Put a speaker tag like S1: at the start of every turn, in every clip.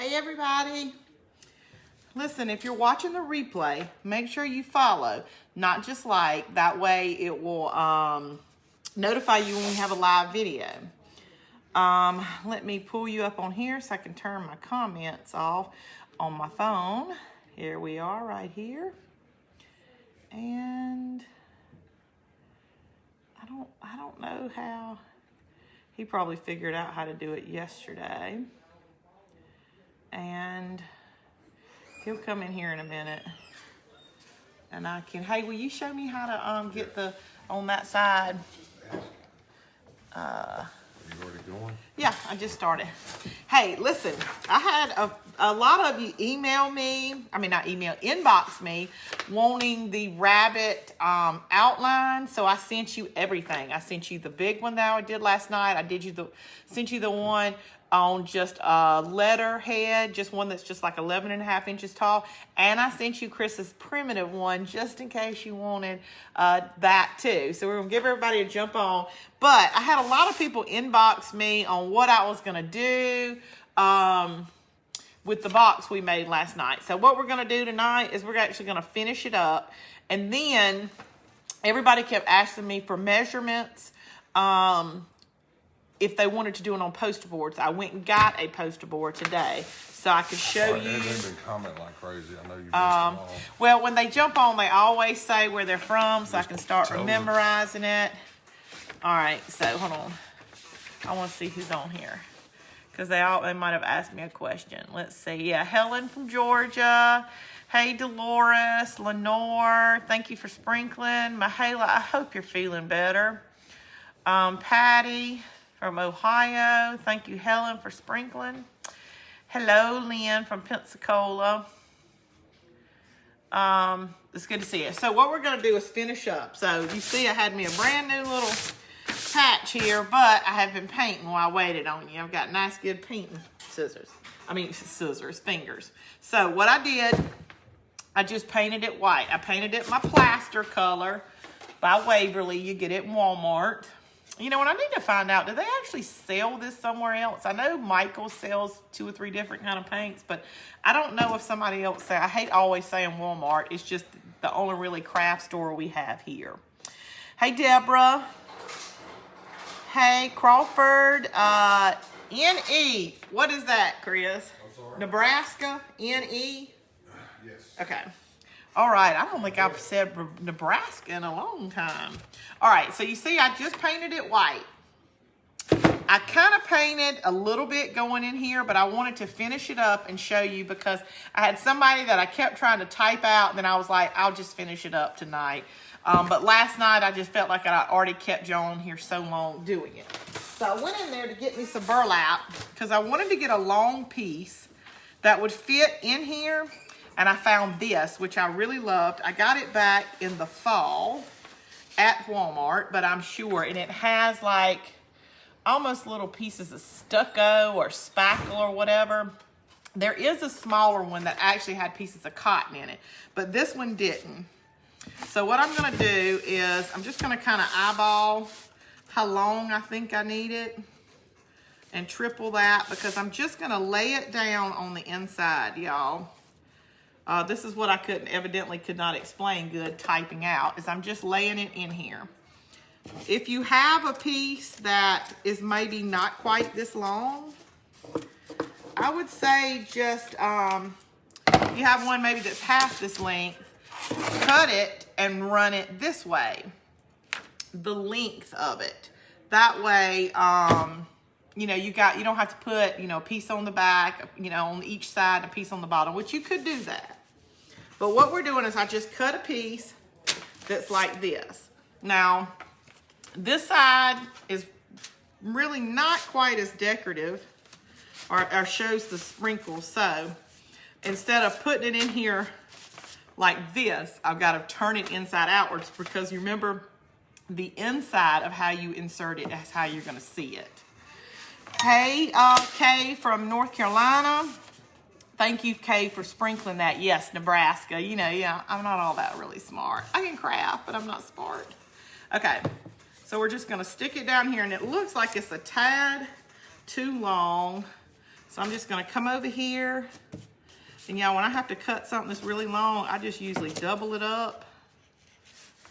S1: Hey everybody. Listen, if you're watching the replay, make sure you follow, not just like, that way it will notify you when we have a live video. Let me pull you up on here so I can turn my comments off on my phone. Here we are right here. And I don't know how. He probably figured out how to do it yesterday. And he'll come in here in a minute. And I can, hey, will you show me how to get the, on that side?
S2: Are you already going?
S1: Yeah, I just started. Hey, listen, I had a lot of you email me, inbox me, wanting the rabbit outline. So I sent you everything. I sent you the big one that I did last night. Sent you the one on just a letterhead, just one that's just like 11.5 inches tall. And I sent you Chris's primitive one just in case you wanted that too. So we're gonna give everybody a jump on. But I had a lot of people inbox me on what I was gonna do with the box we made last night. So what we're gonna do tonight is we're actually gonna finish it up. And then everybody kept asking me for measurements. If they wanted to do it on poster boards. I went and got a poster board today so I could show you.
S2: They've been commenting like crazy. I know you missed them all.
S1: Well, when they jump on, they always say where they're from so I can start memorizing it. All right, so hold on. I want to see who's on here because they might have asked me a question. Let's see. Yeah, Helen from Georgia. Hey, Dolores, Lenore. Thank you for sprinkling. Mahala, I hope you're feeling better. Patty from Ohio. Thank you, Helen, for sprinkling. Hello, Lynn from Pensacola. It's good to see you. So what we're going to do is finish up. So you see I had me a brand new little patch here, but I have been painting while I waited on you. I've got nice, good painting fingers. So what I did, I just painted it white. I painted it my plaster color by Waverly. You get it in Walmart. You know what, I need to find out, do they actually sell this somewhere else? I know Michael sells 2 or 3 different kind of paints, but I don't know if somebody else sells. I hate always saying Walmart. It's just the only really craft store we have here. Hey, Deborah. Hey, Crawford. N.E. What is that, Chris?
S2: I'm sorry?
S1: Nebraska? N.E.?
S2: Yes.
S1: Okay. All right, I don't think I've said Nebraska in a long time. All right, so you see I just painted it white. I kind of painted a little bit going in here, but I wanted to finish it up and show you because I had somebody that I kept trying to type out, and then I was like, I'll just finish it up tonight. But last night I just felt like I already kept you on here so long doing it. So I went in there to get me some burlap because I wanted to get a long piece that would fit in here. And I found this, which I really loved. I got it back in the fall at Walmart, but I'm sure. And it has like almost little pieces of stucco or spackle or whatever. There is a smaller one that actually had pieces of cotton in it, but this one didn't. So what I'm gonna do is I'm just gonna kind of eyeball how long I think I need it and triple that because I'm just gonna lay it down on the inside, y'all. This is what I evidently could not explain good typing out, is I'm just laying it in here. If you have a piece that is maybe not quite this long, I would say just, if you have one maybe that's half this length, cut it and run it this way, the length of it. That way, you know, you don't have to put, you know, a piece on the back, you know, on each side, and a piece on the bottom, which you could do that. But what we're doing is I just cut a piece that's like this. Now, this side is really not quite as decorative or shows the sprinkles. So instead of putting it in here like this, I've got to turn it inside outwards because you remember the inside of how you insert it is how you're going to see it. Hey, Kay from North Carolina. Thank you, Kay, for sprinkling that. Yes, Nebraska. You know, yeah, I'm not all that really smart. I can craft, but I'm not smart. Okay, so we're just going to stick it down here, and it looks like it's a tad too long. So I'm just gonna come over here. And y'all, when I have to cut something that's really long, I just usually double it up.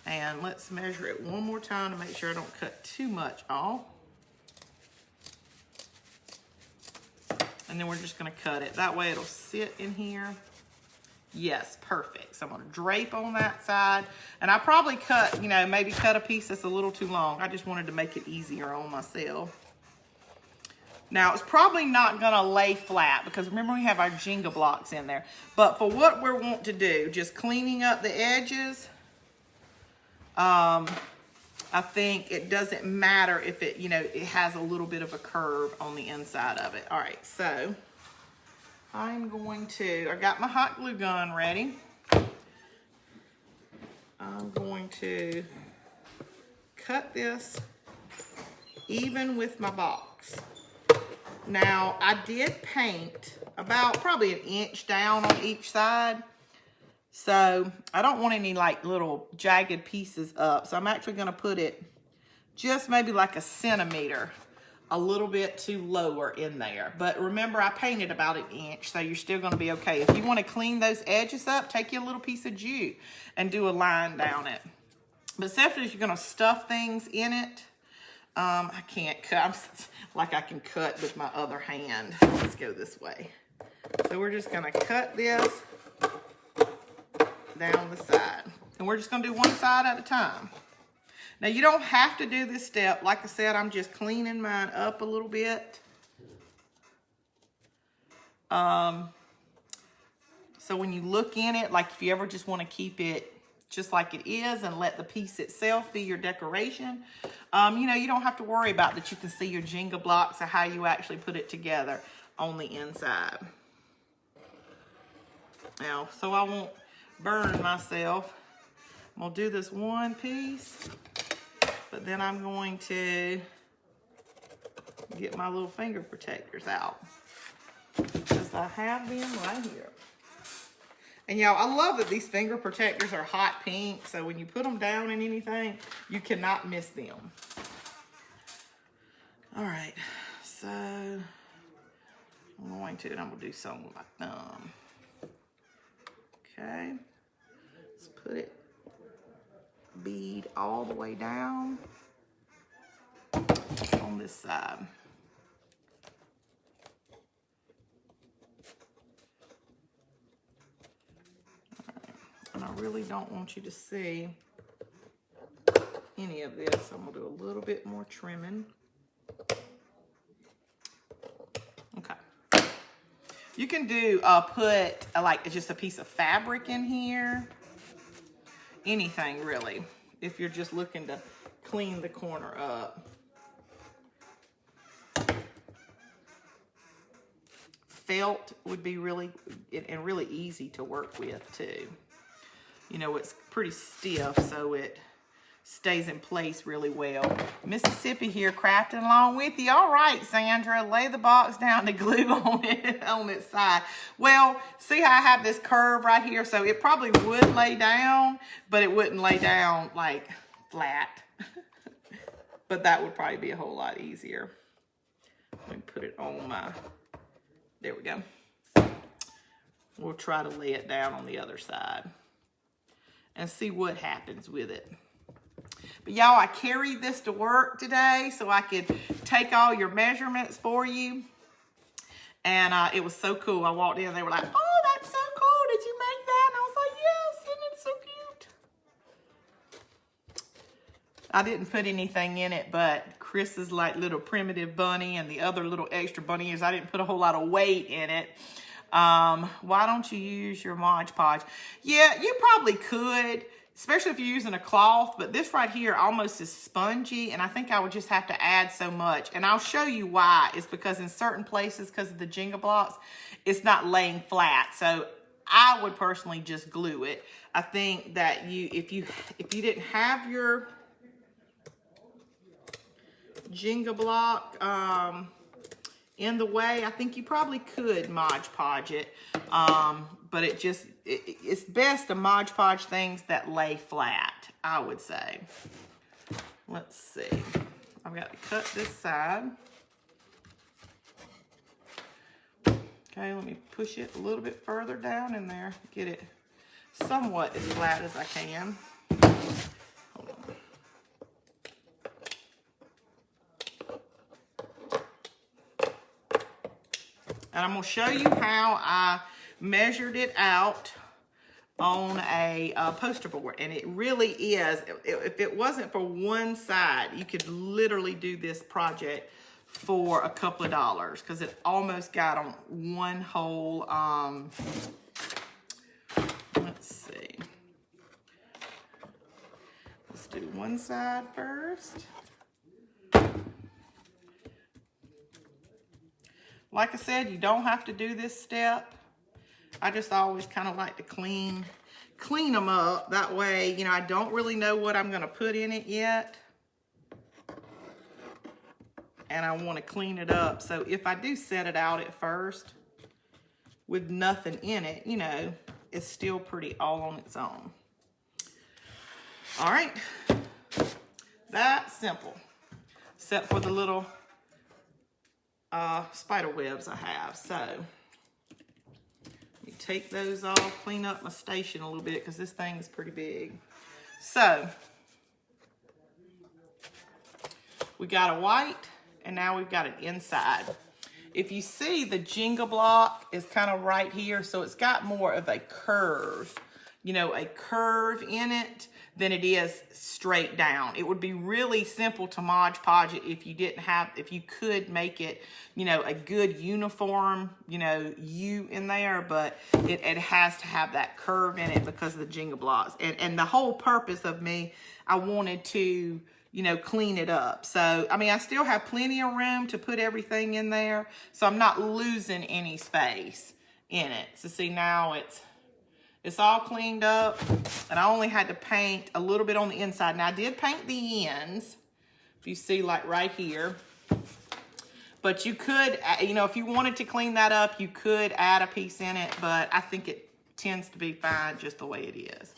S1: And let's measure it one more time to make sure I don't cut too much off. And then we're just gonna cut it. That way it'll sit in here. Yes, perfect. So I'm gonna drape on that side. And I probably cut, you know, maybe cut a piece that's a little too long. I just wanted to make it easier on myself. Now, it's probably not gonna lay flat because remember we have our Jenga blocks in there. But for what we want to do, just cleaning up the edges, I think it doesn't matter if it, you know, it has a little bit of a curve on the inside of it. All right, so I got my hot glue gun ready. I'm going to cut this even with my box. Now, I did paint about probably an inch down on each side. So I don't want any like little jagged pieces up. So I'm actually gonna put it just maybe like a centimeter, a little bit too lower in there. But remember, I painted about an inch, so you're still gonna be okay. If you wanna clean those edges up, take your little piece of jute and do a line down it. But especially if you're gonna stuff things in it, I can't cut, I'm like I can cut with my other hand. Let's go this way. So we're just gonna cut this down the side. And we're just gonna do one side at a time. Now you don't have to do this step. Like I said, I'm just cleaning mine up a little bit. So when you look in it, like if you ever just wanna keep it just like it is and let the piece itself be your decoration, you know, you don't have to worry about that. You can see your Jenga blocks or how you actually put it together on the inside. Now, so I won't burn myself, I'm gonna do this one piece, but then I'm going to get my little finger protectors out because I have them right here. And y'all, I love that these finger protectors are hot pink, so when you put them down in anything, you cannot miss them. All right, so I'm going to do something with my thumb. Okay, let's put it, bead all the way down on this side. All right. And I really don't want you to see any of this. I'm gonna do a little bit more trimming. Okay. You can do, put like just a piece of fabric in here. Anything really, if you're just looking to clean the corner up. Felt would be really, and really easy to work with too. You know, it's pretty stiff, so it stays in place really well. Mississippi here crafting along with you. All right, Sandra, lay the box down to glue on it on its side. Well, see how I have this curve right here? So it probably would lay down, but it wouldn't lay down like flat. But that would probably be a whole lot easier. Let me put it on my, there we go. We'll try to lay it down on the other side and see what happens with it. But y'all, I carried this to work today so I could take all your measurements for you. And it was so cool. I walked in and they were like, oh, that's so cool. Did you make that? And I was like, yes, isn't it so cute? I didn't put anything in it, but Chris's like little primitive bunny and the other little extra bunny ears. I didn't put a whole lot of weight in it. Why don't you use your Mod Podge? Yeah, you probably could, especially if you're using a cloth, but this right here almost is spongy, and I think I would just have to add so much. And I'll show you why. It's because in certain places, because of the Jenga blocks, it's not laying flat. So I would personally just glue it. I think that if you didn't have your Jenga block in the way, I think you probably could Mod Podge it. But it's best to Mod Podge things that lay flat, I would say. Let's see. I've got to cut this side. Okay, let me push it a little bit further down in there. Get it somewhat as flat as I can. Hold on. And I'm going to show you how I measured it out on a poster board. And it really is, if it wasn't for one side, you could literally do this project for a couple of dollars because it almost got on one whole, let's see. Let's do one side first. Like I said, you don't have to do this step. I just always kind of like to clean them up. That way, you know, I don't really know what I'm gonna put in it yet. And I wanna clean it up. So if I do set it out at first with nothing in it, you know, it's still pretty all on its own. All right, that's simple, except for the little spider webs I have. So let me take those off, clean up my station a little bit because this thing is pretty big. So we got a white and now we've got an inside. If you see, the Jenga block is kind of right here, so it's got more of a curve, you know, a curve in it than it is straight down. It would be really simple to Mod Podge it if you didn't have, if you could make it, you know, a good uniform, you know, U in there, but it has to have that curve in it because of the Jenga blocks. And the whole purpose of me, I wanted to, you know, clean it up. So, I mean, I still have plenty of room to put everything in there, so I'm not losing any space in it. So see, now it's all cleaned up, and I only had to paint a little bit on the inside. Now, I did paint the ends, if you see, like right here. But you could, you know, if you wanted to clean that up, you could add a piece in it, but I think it tends to be fine just the way it is.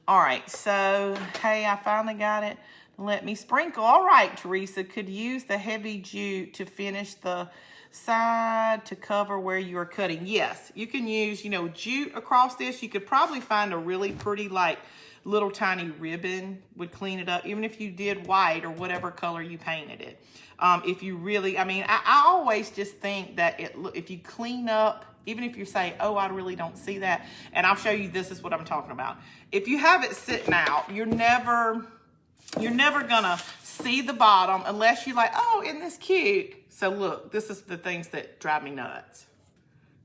S1: All right, so, hey, I finally got it. Let me sprinkle. All right, Teresa, could use the heavy jute to finish the side to cover where you are cutting. Yes, you can use, you know, jute across this. You could probably find a really pretty, like, little tiny ribbon would clean it up, even if you did white or whatever color you painted it. If you really, I mean, I always just think that if you clean up, even if you say, oh, I really don't see that, and I'll show you, this is what I'm talking about. If you have it sitting out, you're never gonna see the bottom unless you're like, oh, isn't this cute? So look, this is the things that drive me nuts.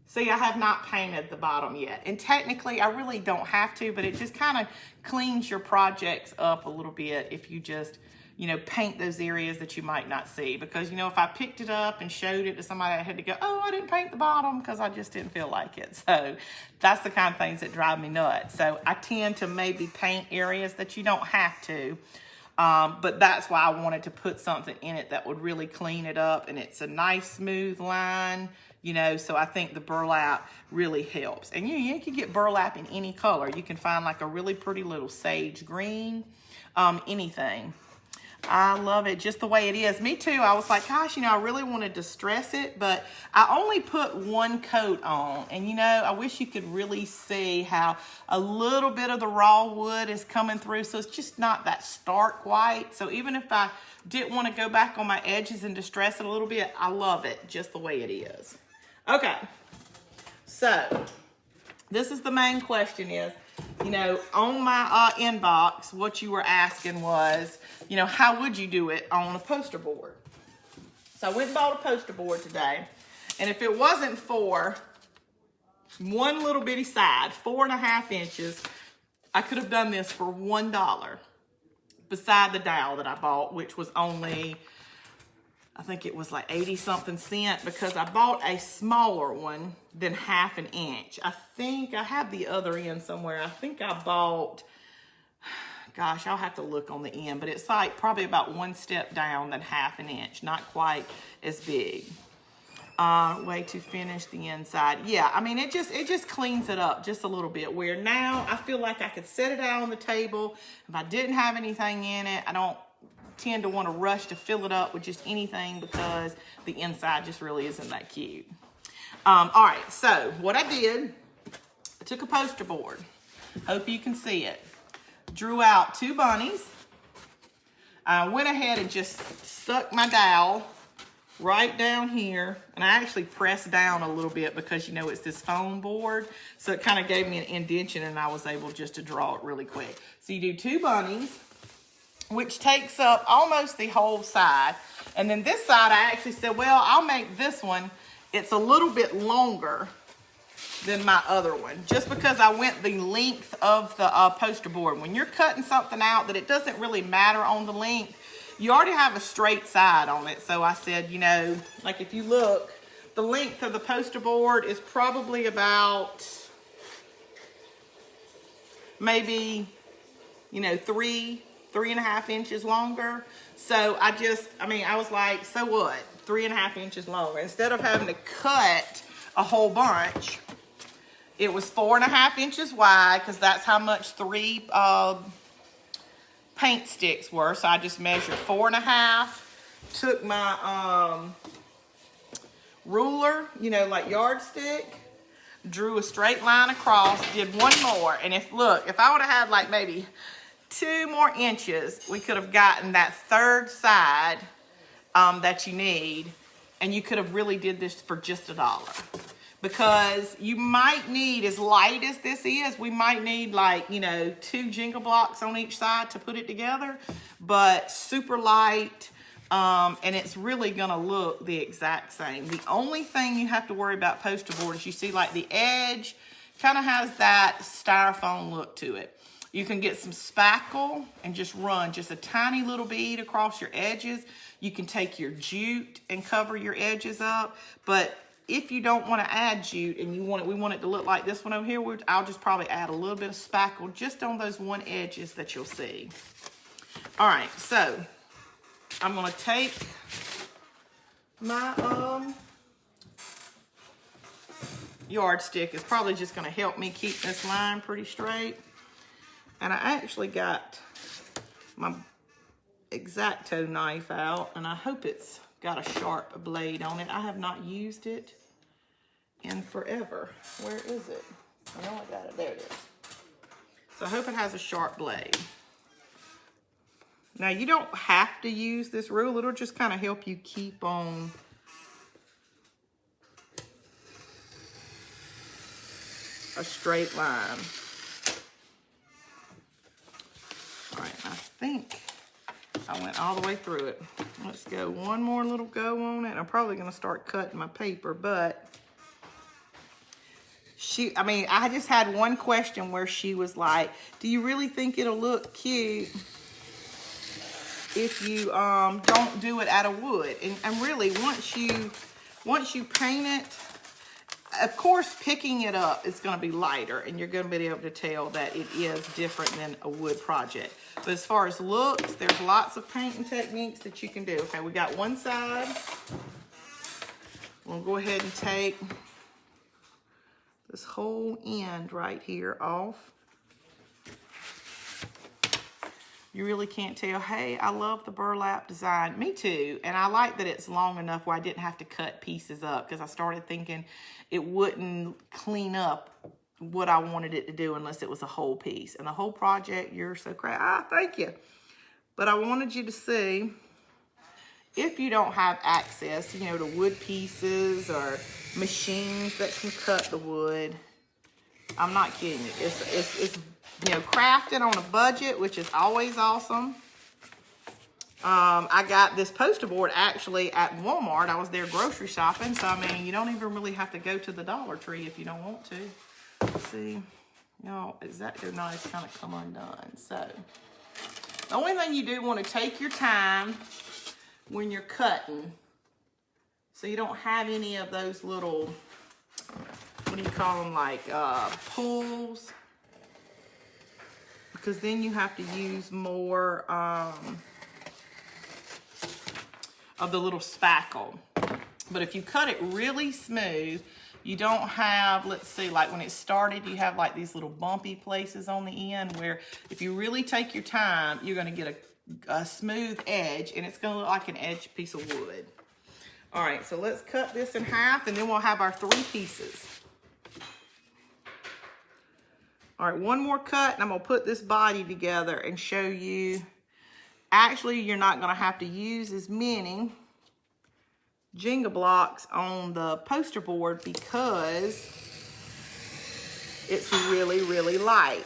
S1: See, I have not painted the bottom yet. And technically, I really don't have to, but it just kind of cleans your projects up a little bit if you just, you know, paint those areas that you might not see. Because, you know, if I picked it up and showed it to somebody, I had to go, oh, I didn't paint the bottom because I just didn't feel like it. So that's the kind of things that drive me nuts. So I tend to maybe paint areas that you don't have to. But that's why I wanted to put something in it that would really clean it up, and it's a nice smooth line, you know, so I think the burlap really helps. And you can get burlap in any color. You can find like a really pretty little sage green, anything. I love it just the way it is. Me too. I was like, gosh, you know, I really wanted to stress it, but I only put one coat on. And, you know, I wish you could really see how a little bit of the raw wood is coming through. So it's just not that stark white. So even if I didn't want to go back on my edges and distress it a little bit, I love it just the way it is. Okay. So this is the main question is, you know, on my inbox, what you were asking was, you know, how would you do it on a poster board? So I went and bought a poster board today. And if it wasn't for one little bitty side, 4.5 inches, I could have done this for $1 beside the dowel that I bought, which was only, I think it was like 80-something cents because I bought a smaller one than 1/2 inch. I think I have the other end somewhere. I think I bought, gosh, I'll have to look on the end, but it's like probably about one step down than 1/2 inch, not quite as big. Way to finish the inside. Yeah, I mean, it just cleans it up just a little bit, where now I feel like I could set it out on the table. If I didn't have anything in it, I don't tend to want to rush to fill it up with just anything because the inside just really isn't that cute. All right, so what I did, I took a poster board. Hope you can see it. Drew out 2 bunnies. I went ahead and just stuck my dowel right down here, and I actually pressed down a little bit because, you know, it's this foam board, so it kind of gave me an indentation, and I was able just to draw it really quick. So you do 2 bunnies, which takes up almost the whole side, and then this side I actually said, well, I'll make this one, it's a little bit longer than my other one, just because I went the length of the poster board. When you're cutting something out that it doesn't really matter on the length, you already have a straight side on it. So I said, you know, like if you look, the length of the poster board is probably about maybe, you know, 3.5 inches longer. So I was like, so what? 3.5 inches longer. Instead of having to cut a whole bunch, it was 4.5 inches wide, because that's how much 3 paint sticks were. So I just measured 4.5, took my ruler, you know, like yardstick, drew a straight line across, did one more. And if I would have had like maybe 2 more inches, we could have gotten that third side that you need, and you could have really did this for just $1. Because you might need, as light as this is, we might need like, you know, 2 jingle blocks on each side to put it together, but super light, and it's really gonna look the exact same. The only thing you have to worry about poster board is you see like the edge kind of has that styrofoam look to it. You can get some spackle and just run just a tiny little bead across your edges. You can take your jute and cover your edges up, but if you don't want to add jute and we want it to look like this one over here, I'll just probably add a little bit of spackle just on those one edges that you'll see. All right, so I'm going to take my yardstick. It's probably just going to help me keep this line pretty straight. And I actually got my X-Acto knife out, and I hope it's got a sharp blade on it. I have not used it in forever. Where is it? I know I got it. There it is. So I hope it has a sharp blade. Now you don't have to use this rule. It'll just kind of help you keep on a straight line. All right, I think I went all the way through it. Let's go one more little go on it. I'm probably gonna start cutting my paper, but I just had one question where she was like, do you really think it'll look cute if you don't do it out of wood? And really, once you paint it, of course, picking it up is going to be lighter, and you're going to be able to tell that it is different than a wood project. But as far as looks, there's lots of painting techniques that you can do. Okay, we got one side. We'll go ahead and take this whole end right here off. You really can't tell. Hey, I love the burlap design. Me too. And I like that it's long enough where I didn't have to cut pieces up, because I started thinking it wouldn't clean up what I wanted it to do unless it was a whole piece. And the whole project, you're so great. Thank you. But I wanted you to see, if you don't have access, you know, to wood pieces or machines that can cut the wood, I'm not kidding you. It's you know, crafted on a budget, which is always awesome. I got this poster board actually at Walmart. I was there grocery shopping, so I mean, you don't even really have to go to the Dollar Tree if you don't want to. Let's see, you know, X-Acto knives kind of come undone. So the only thing you do want to take your time when you're cutting, so you don't have any of those little, what do you call them, like pulls. Because then you have to use more of the little spackle. But if you cut it really smooth, you don't have, let's see, like when it started, you have like these little bumpy places on the end where if you really take your time, you're gonna get a smooth edge, and it's gonna look like an edged piece of wood. All right, so let's cut this in half and then we'll have our 3 pieces. All right, one more cut and I'm gonna put this body together and show you. Actually, you're not gonna have to use as many Jenga blocks on the poster board because it's really, really light.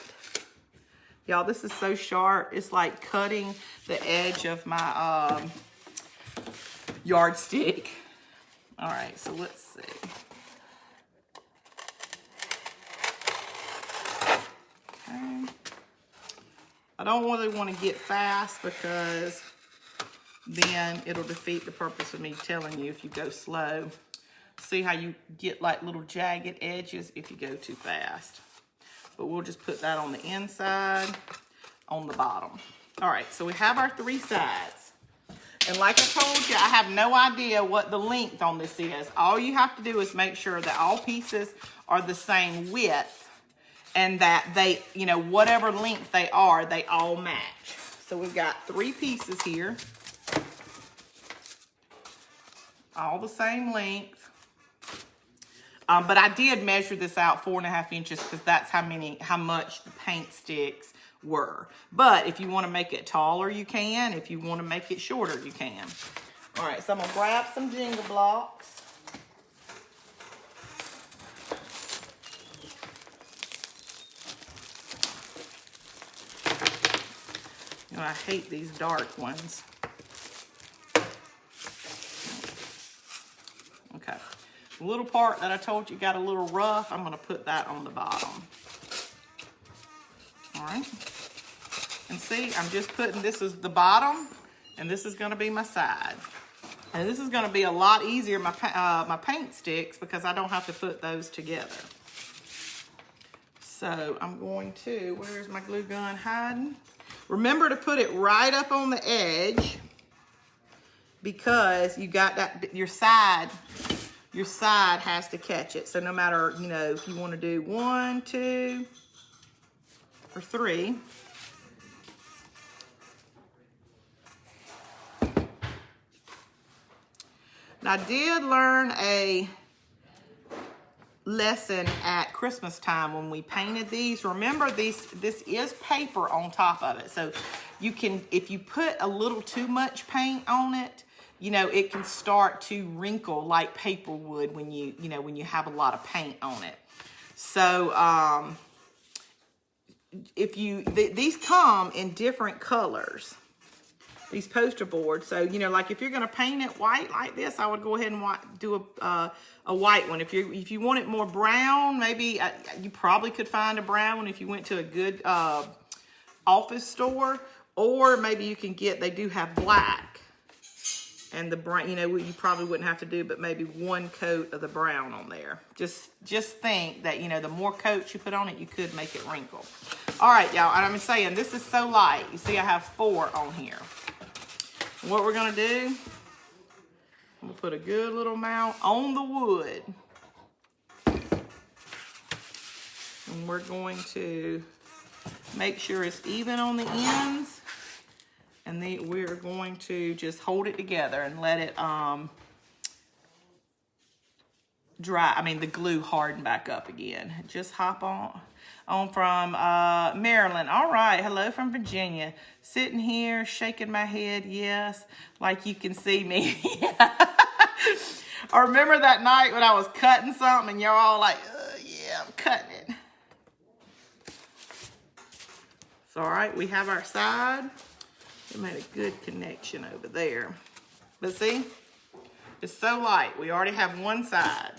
S1: Y'all, this is so sharp. It's like cutting the edge of my yardstick. All right, so let's see. Okay. I don't really want to get fast because then it'll defeat the purpose of me telling you if you go slow. See how you get like little jagged edges if you go too fast. But we'll just put that on the inside, on the bottom. All right, so we have our 3 sides. And like I told you, I have no idea what the length on this is. All you have to do is make sure that all pieces are the same width and that they, you know, whatever length they are, they all match. So we've got 3 pieces here. All the same length. But I did measure this out 4.5 inches because that's how much the paint sticks were. But if you want to make it taller, you can. If you want to make it shorter, you can. All right, so I'm gonna grab some Jenga blocks. You know, I hate these dark ones. Okay. The little part that I told you got a little rough, I'm gonna put that on the bottom. All right. And see, I'm just putting, this is the bottom, and this is gonna be my side. And this is gonna be a lot easier, my paint sticks, because I don't have to put those together. So I'm going to, where's my glue gun hiding? Remember to put it right up on the edge because you got that, your side has to catch it. So no matter, you know, if you want to do 1, 2, or 3. Now, I did learn a lesson at Christmas time when we painted these. Remember, this is paper on top of it. So you can, if you put a little too much paint on it, you know, it can start to wrinkle like paper would when you have a lot of paint on it. So these come in different colors, these poster boards. So, you know, like if you're going to paint it white like this, I would go ahead and do a white one. If you want it more brown, maybe you probably could find a brown one if you went to a good office store, or maybe you can get, they do have black. And the brown, you know, you probably wouldn't have to do but maybe 1 coat of the brown on there. Just think that, you know, the more coats you put on it, you could make it wrinkle. All right, y'all, and I'm saying this is so light. You see I have 4 on here. And what we're gonna do, I'm gonna put a good little amount on the wood. And we're going to make sure it's even on the ends. And then we're going to just hold it together and let it dry. I mean, the glue harden back up again. Just hop on from Maryland. All right, hello from Virginia. Sitting here, shaking my head, yes, like you can see me. I remember that night when I was cutting something and you're all like, yeah, I'm cutting it. So, all right, we have our side. We made a good connection over there. But see, it's so light. We already have one side.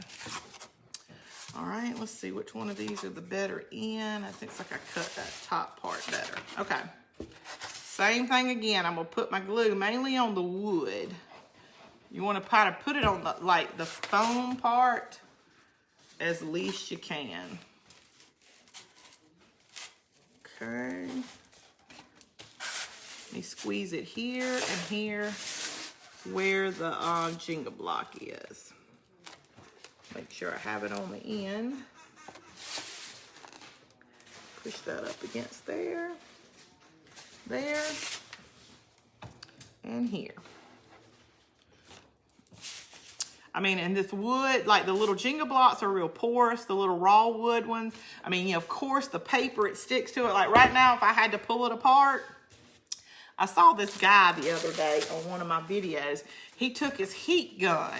S1: All right, let's see which one of these are the better end. I think it's like I cut that top part better. Okay, same thing again. I'm gonna put my glue mainly on the wood. You wanna kind of put it on the foam part as least you can. Okay. Let me squeeze it here and here where the Jenga block is. Make sure I have it on the end. Push that up against there, and here. I mean, and this wood, like the little Jenga blocks are real porous, the little raw wood ones. I mean, you know, of course, the paper, it sticks to it. Like right now, if I had to pull it apart, I saw this guy the other day on one of my videos. He took his heat gun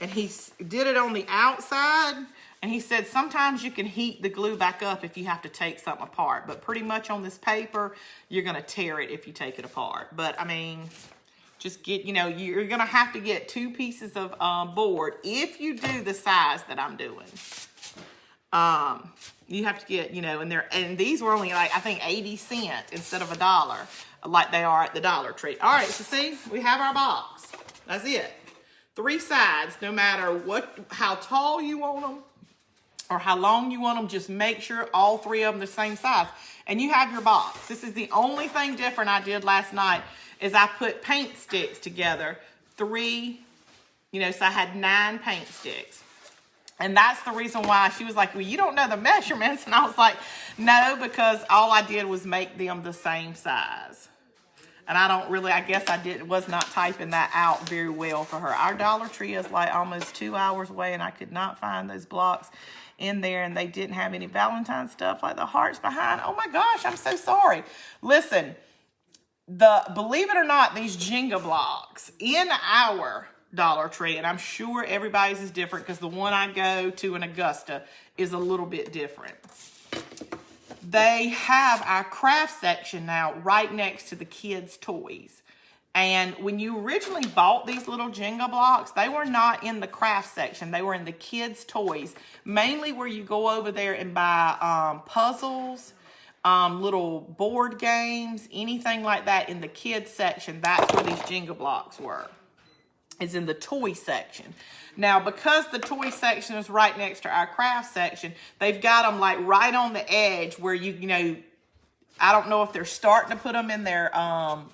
S1: and he did it on the outside. And he said sometimes you can heat the glue back up if you have to take something apart. But pretty much on this paper, you're going to tear it if you take it apart. But, I mean, just get, you know, you're going to have to get 2 pieces of board if you do the size that I'm doing. You have to get, you know, and these were only like, I think 80 cents instead of $1, like they are at the Dollar Tree. All right, so see, we have our box. That's it. 3 sides, no matter how tall you want them or how long you want them, just make sure all 3 of them are the same size. And you have your box. This is the only thing different I did last night is I put paint sticks together. 3, you know, so I had 9 paint sticks. And that's the reason why she was like, well, you don't know the measurements. And I was like, no, because all I did was make them the same size. And I guess was not typing that out very well for her. Our Dollar Tree is like almost 2 hours away, and I could not find those blocks in there, and they didn't have any Valentine stuff like the hearts behind. Oh my gosh, I'm so sorry. Listen, believe it or not, these Jenga blocks in our Dollar Tree, and I'm sure everybody's is different because the one I go to in Augusta is a little bit different. They have our craft section now right next to the kids' toys. And when you originally bought these little Jenga blocks, they were not in the craft section. They were in the kids' toys, mainly where you go over there and buy puzzles, little board games, anything like that in the kids' section. That's where these Jenga blocks were. Is in the toy section. Now, because the toy section is right next to our craft section, they've got them like right on the edge where you know, I don't know if they're starting to put them in their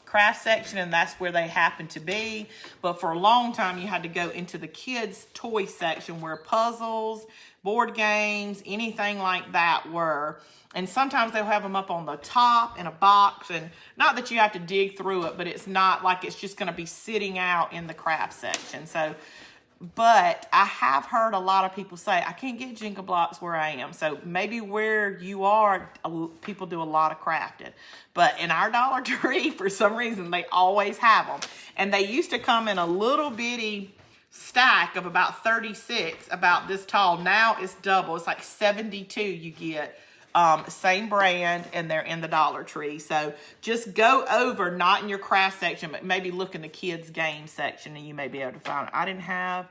S1: craft section and that's where they happen to be. But for a long time, you had to go into the kids' toy section where puzzles, board games, anything like that were. And sometimes they'll have them up on the top in a box. And not that you have to dig through it, but it's not like it's just going to be sitting out in the craft section. So, but I have heard a lot of people say, I can't get Jenga blocks where I am. So maybe where you are, people do a lot of crafting. But in our Dollar Tree, for some reason, they always have them. And they used to come in a little bitty stack of about 36, about this tall. Now it's double. It's like 72 you get. Same brand, and they're in the Dollar Tree. So just go over, not in your craft section, but maybe look in the kids' game section and you may be able to find it. I didn't have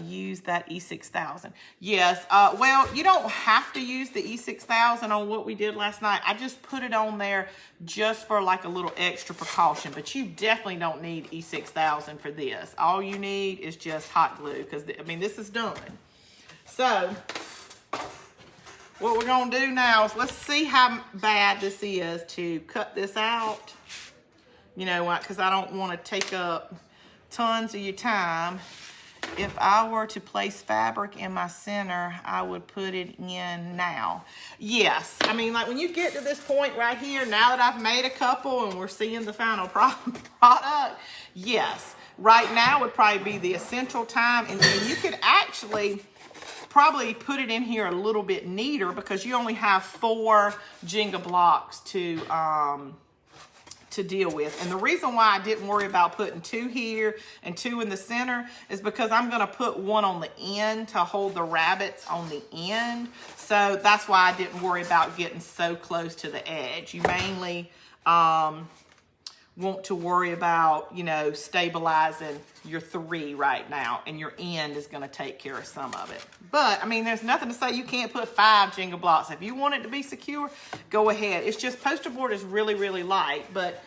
S1: use that E6000. Yes, well, you don't have to use the E6000 on what we did last night. I just put it on there just for like a little extra precaution, but you definitely don't need E6000 for this. All you need is just hot glue because, I mean, this is done. So what we're going to do now is let's see how bad this is to cut this out. You know what? Because I don't want to take up tons of your time. If I were to place fabric in my center, I would put it in now. Yes. I mean, like when you get to this point right here, now that I've made a couple and we're seeing the final product, yes. Right now would probably be the essential time. And then you could actually probably put it in here a little bit neater because you only have 4 Jenga blocks to deal with. And the reason why I didn't worry about putting 2 here and 2 in the center is because I'm going to put 1 on the end to hold the rabbits on the end. So that's why I didn't worry about getting so close to the edge. You mainly want to worry about, you know, stabilizing your 3 right now, and your end is going to take care of some of it. But I mean, there's nothing to say you can't put 5 Jenga blocks. If you want it to be secure, go ahead. It's just poster board is really, really light. But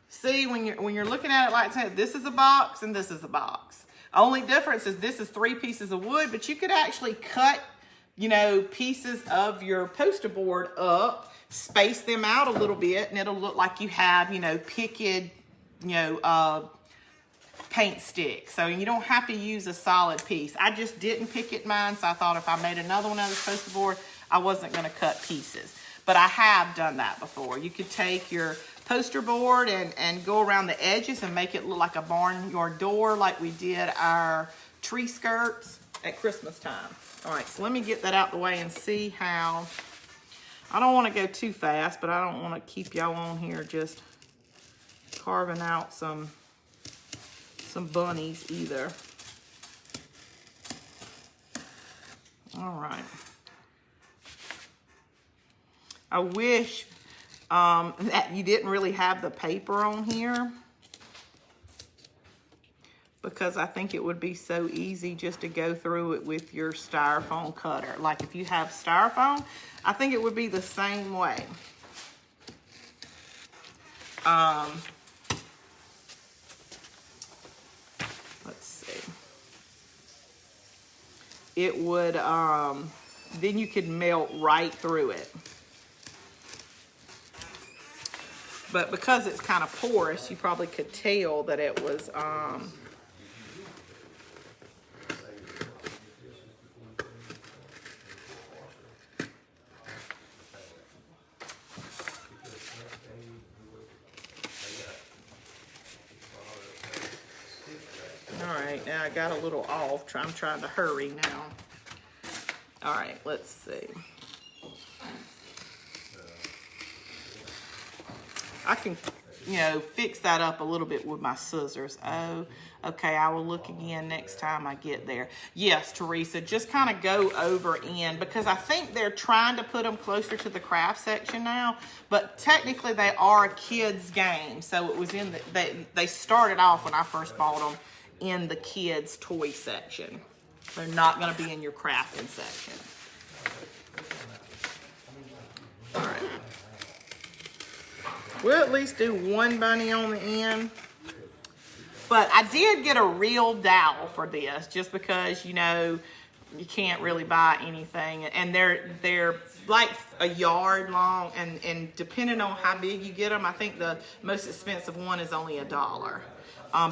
S1: see, when you're looking at it like that, this is a box and this is a box. Only difference is this is 3 pieces of wood, but you could actually cut, you know, pieces of your poster board up, space them out a little bit, and it'll look like you have, you know, picked, you know, paint stick. So you don't have to use a solid piece. I just didn't pick it mine, so I thought if I made another one out of this poster board, I wasn't going to cut pieces. But I have done that before. You could take your poster board and go around the edges and make it look like a barnyard door like we did our tree skirts at Christmas time. All right, so let me get that out the way and see how. I don't want to go too fast, but I don't want to keep y'all on here just carving out some bunnies either. All right. I wish that you didn't really have the paper on here, because I think it would be so easy just to go through it with your styrofoam cutter. Like if you have styrofoam, I think it would be the same way. Let's see. It would, then you could melt right through it. But because it's kind of porous, you probably could tell that it was, all right, now I got a little off. I'm trying to hurry now. All right, let's see. I can, fix that up a little bit with my scissors. Oh, okay, I will look again next time I get there. Yes, Teresa, just kind of go over in, because I think they're trying to put them closer to the craft section now, but technically they are a kids game. So it was in they started off when I first bought them in the kids toy section. They're not going to be in your crafting section. All right. We'll at least do one bunny on the end. But I did get a real dowel for this, just because, you can't really buy anything. And they're like a yard long, and depending on how big you get them, I think the most expensive one is only $1.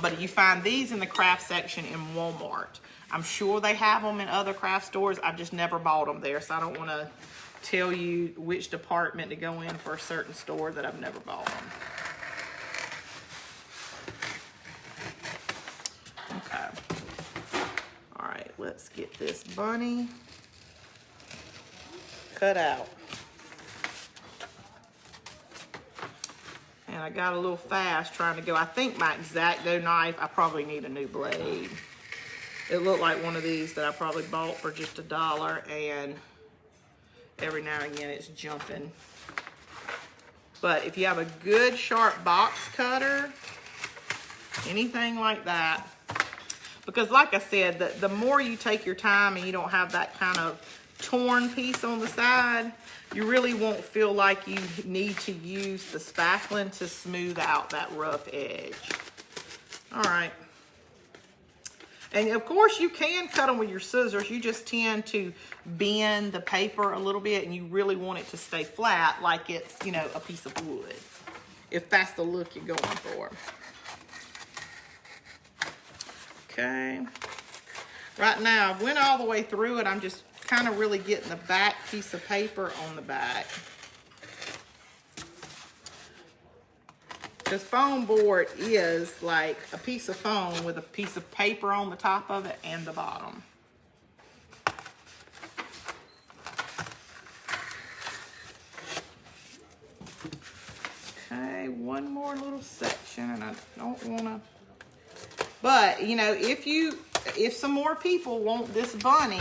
S1: But you find these in the craft section in Walmart. I'm sure they have them in other craft stores. I've just never bought them there, so I don't want to tell you which department to go in for a certain store that I've never bought them. Okay. All right, let's get this bunny cut out. And I got a little fast trying to go. I think my X-Acto knife, I probably need a new blade. It looked like one of these that I probably bought for just $1, and every now and again it's jumping. But if you have a good sharp box cutter, anything like that, because like I said, the more you take your time and you don't have that kind of torn piece on the side, you really won't feel like you need to use the spackling to smooth out that rough edge. All right. And of course you can cut them with your scissors. You just tend to bend the paper a little bit, and you really want it to stay flat like it's, a piece of wood, if that's the look you're going for. Okay. Right now, I went all the way through it. I'm just kind of really getting the back piece of paper on the back. Because foam board is like a piece of foam with a piece of paper on the top of it and the bottom. Okay, one more little section, and I don't want to, but if some more people want this bunny,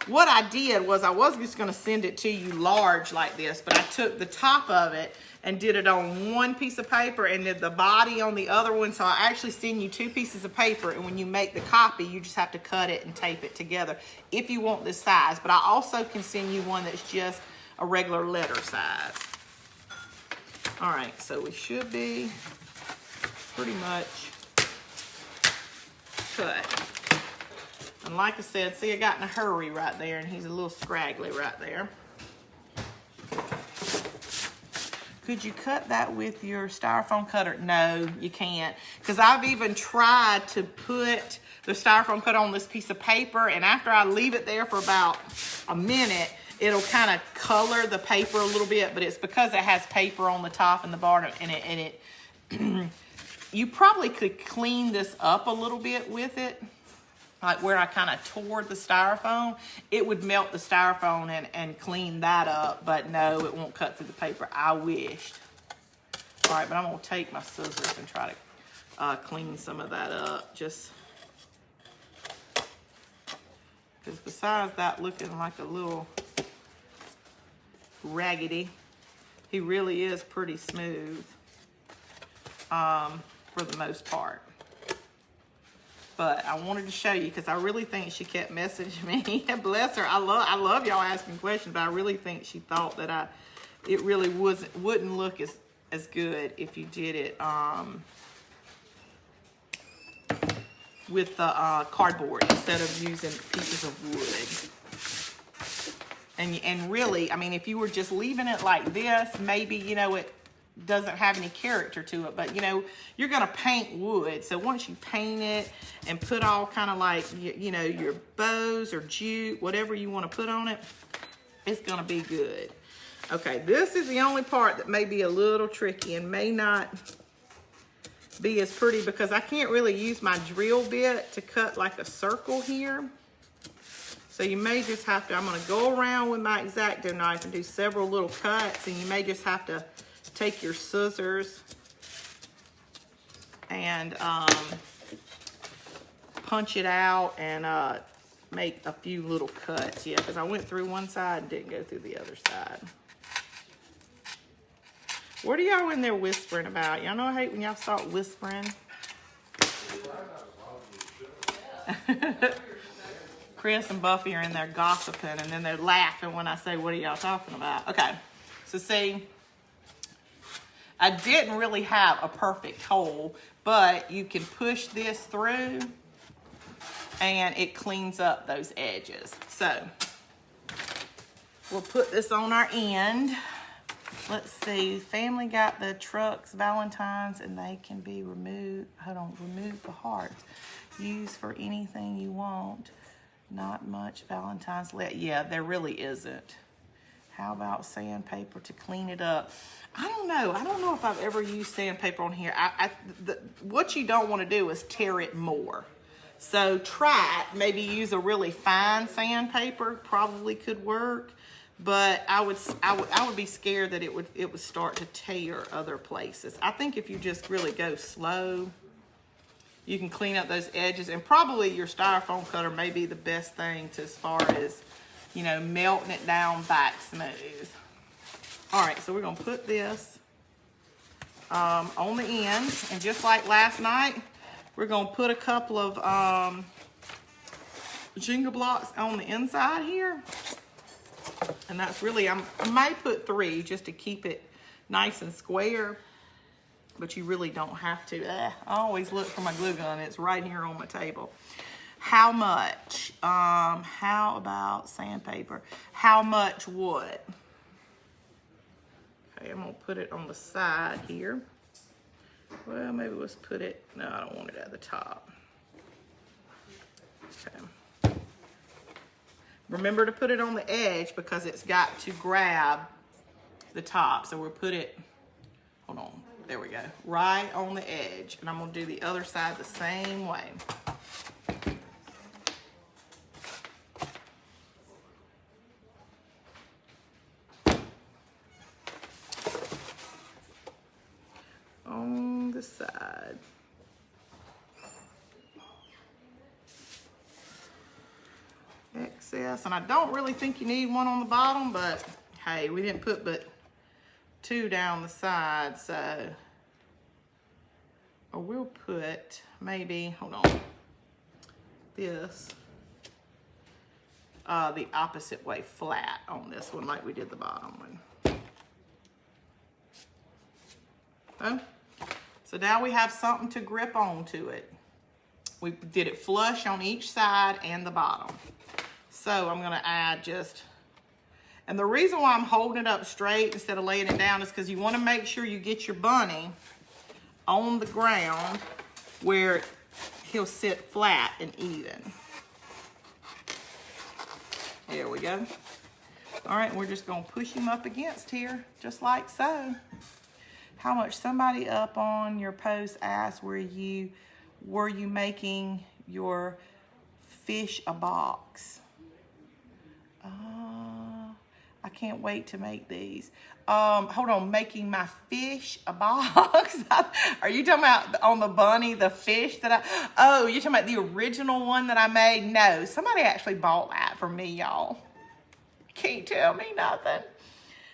S1: what I did was I was just going to send it to you large like this, but I took the top of it and did it on one piece of paper and did the body on the other one. So I actually send you 2 pieces of paper, and when you make the copy, you just have to cut it and tape it together if you want this size. But I also can send you one that's just a regular letter size. All right, so we should be pretty much cut. And like I said, see, I got in a hurry right there, and he's a little scraggly right there. Could you cut that with your styrofoam cutter? No, you can't. Because I've even tried to put the styrofoam cutter on this piece of paper, and after I leave it there for about a minute, it'll kind of color the paper a little bit, but it's because it has paper on the top and the bottom, and it you probably could clean this up a little bit with it, like where I kind of tore the styrofoam. It would melt the styrofoam and clean that up, but no, it won't cut through the paper. I wished. All right, but I'm gonna take my scissors and try to clean some of that up, just because besides that looking like a little raggedy, he really is pretty smooth for the most part. But I wanted to show you because I really think she kept messaging me. Bless her. I love y'all asking questions, but I really think she thought that it really wouldn't look as good if you did it with the cardboard instead of using pieces of wood. And really, I mean, if you were just leaving it like this, maybe, you know, it doesn't have any character to it. But, you know, you're going to paint wood. So once you paint it and put all kind of like, you know, your bows or jute, whatever you want to put on it, it's going to be good. Okay, this is the only part that may be a little tricky and may not be as pretty because I can't really use my drill bit to cut like a circle here. So you may just have to, I'm gonna go around with my X-Acto knife and do several little cuts, and you may just have to take your scissors and punch it out and make a few little cuts. Yeah, because I went through one side and didn't go through the other side. What are y'all in there whispering about? Y'all know I hate when y'all start whispering. Chris and Buffy are in there gossiping, and then they're laughing when I say, what are y'all talking about? Okay, so see, I didn't really have a perfect hole, but you can push this through and it cleans up those edges. So we'll put this on our end. Let's see, family got the trucks, Valentine's, and they can be removed. Hold on, remove the hearts. Use for anything you want. Not much Valentine's left. Yeah, there really isn't. How about sandpaper to clean it up? I don't know. I don't know if I've ever used sandpaper on here. What you don't want to do is tear it more. So try it. Maybe use a really fine sandpaper. Probably could work. But I would be scared that it would start to tear other places. I think if you just really go slow, you can clean up those edges, and probably your styrofoam cutter may be the best thing to, as far as, you know, melting it down back smooth. All right, so we're gonna put this on the end, and just like last night, we're gonna put a couple of Jenga blocks on the inside here. And that's really, I might put 3 just to keep it nice and square, but you really don't have to. I always look for my glue gun. It's right here on my table. How much? How about sandpaper? How much wood? Okay, I'm gonna put it on the side here. Well, maybe let's put it, no, I don't want it at the top. Okay. Remember to put it on the edge because it's got to grab the top. So we'll put it, hold on, there we go, right on the edge. And I'm gonna do the other side the same way. On the side. Excess, and I don't really think you need one on the bottom, but hey, we didn't put but 2 down the side, so, or we'll put maybe, hold on, this the opposite way, flat on this one like we did the bottom one. Okay. So now we have something to grip onto it. We did it flush on each side and the bottom. So I'm gonna add just, and the reason why I'm holding it up straight instead of laying it down is because you wanna make sure you get your bunny on the ground where he'll sit flat and even. There we go. All right, we're just gonna push him up against here, just like so. How much? Somebody up on your post asked, were you making your fish a box? I can't wait to make these. Hold on, making my fish a box? Are you talking about on the bunny, the fish that oh, you're talking about the original one that I made? No, somebody actually bought that for me, y'all. Can't tell me nothing.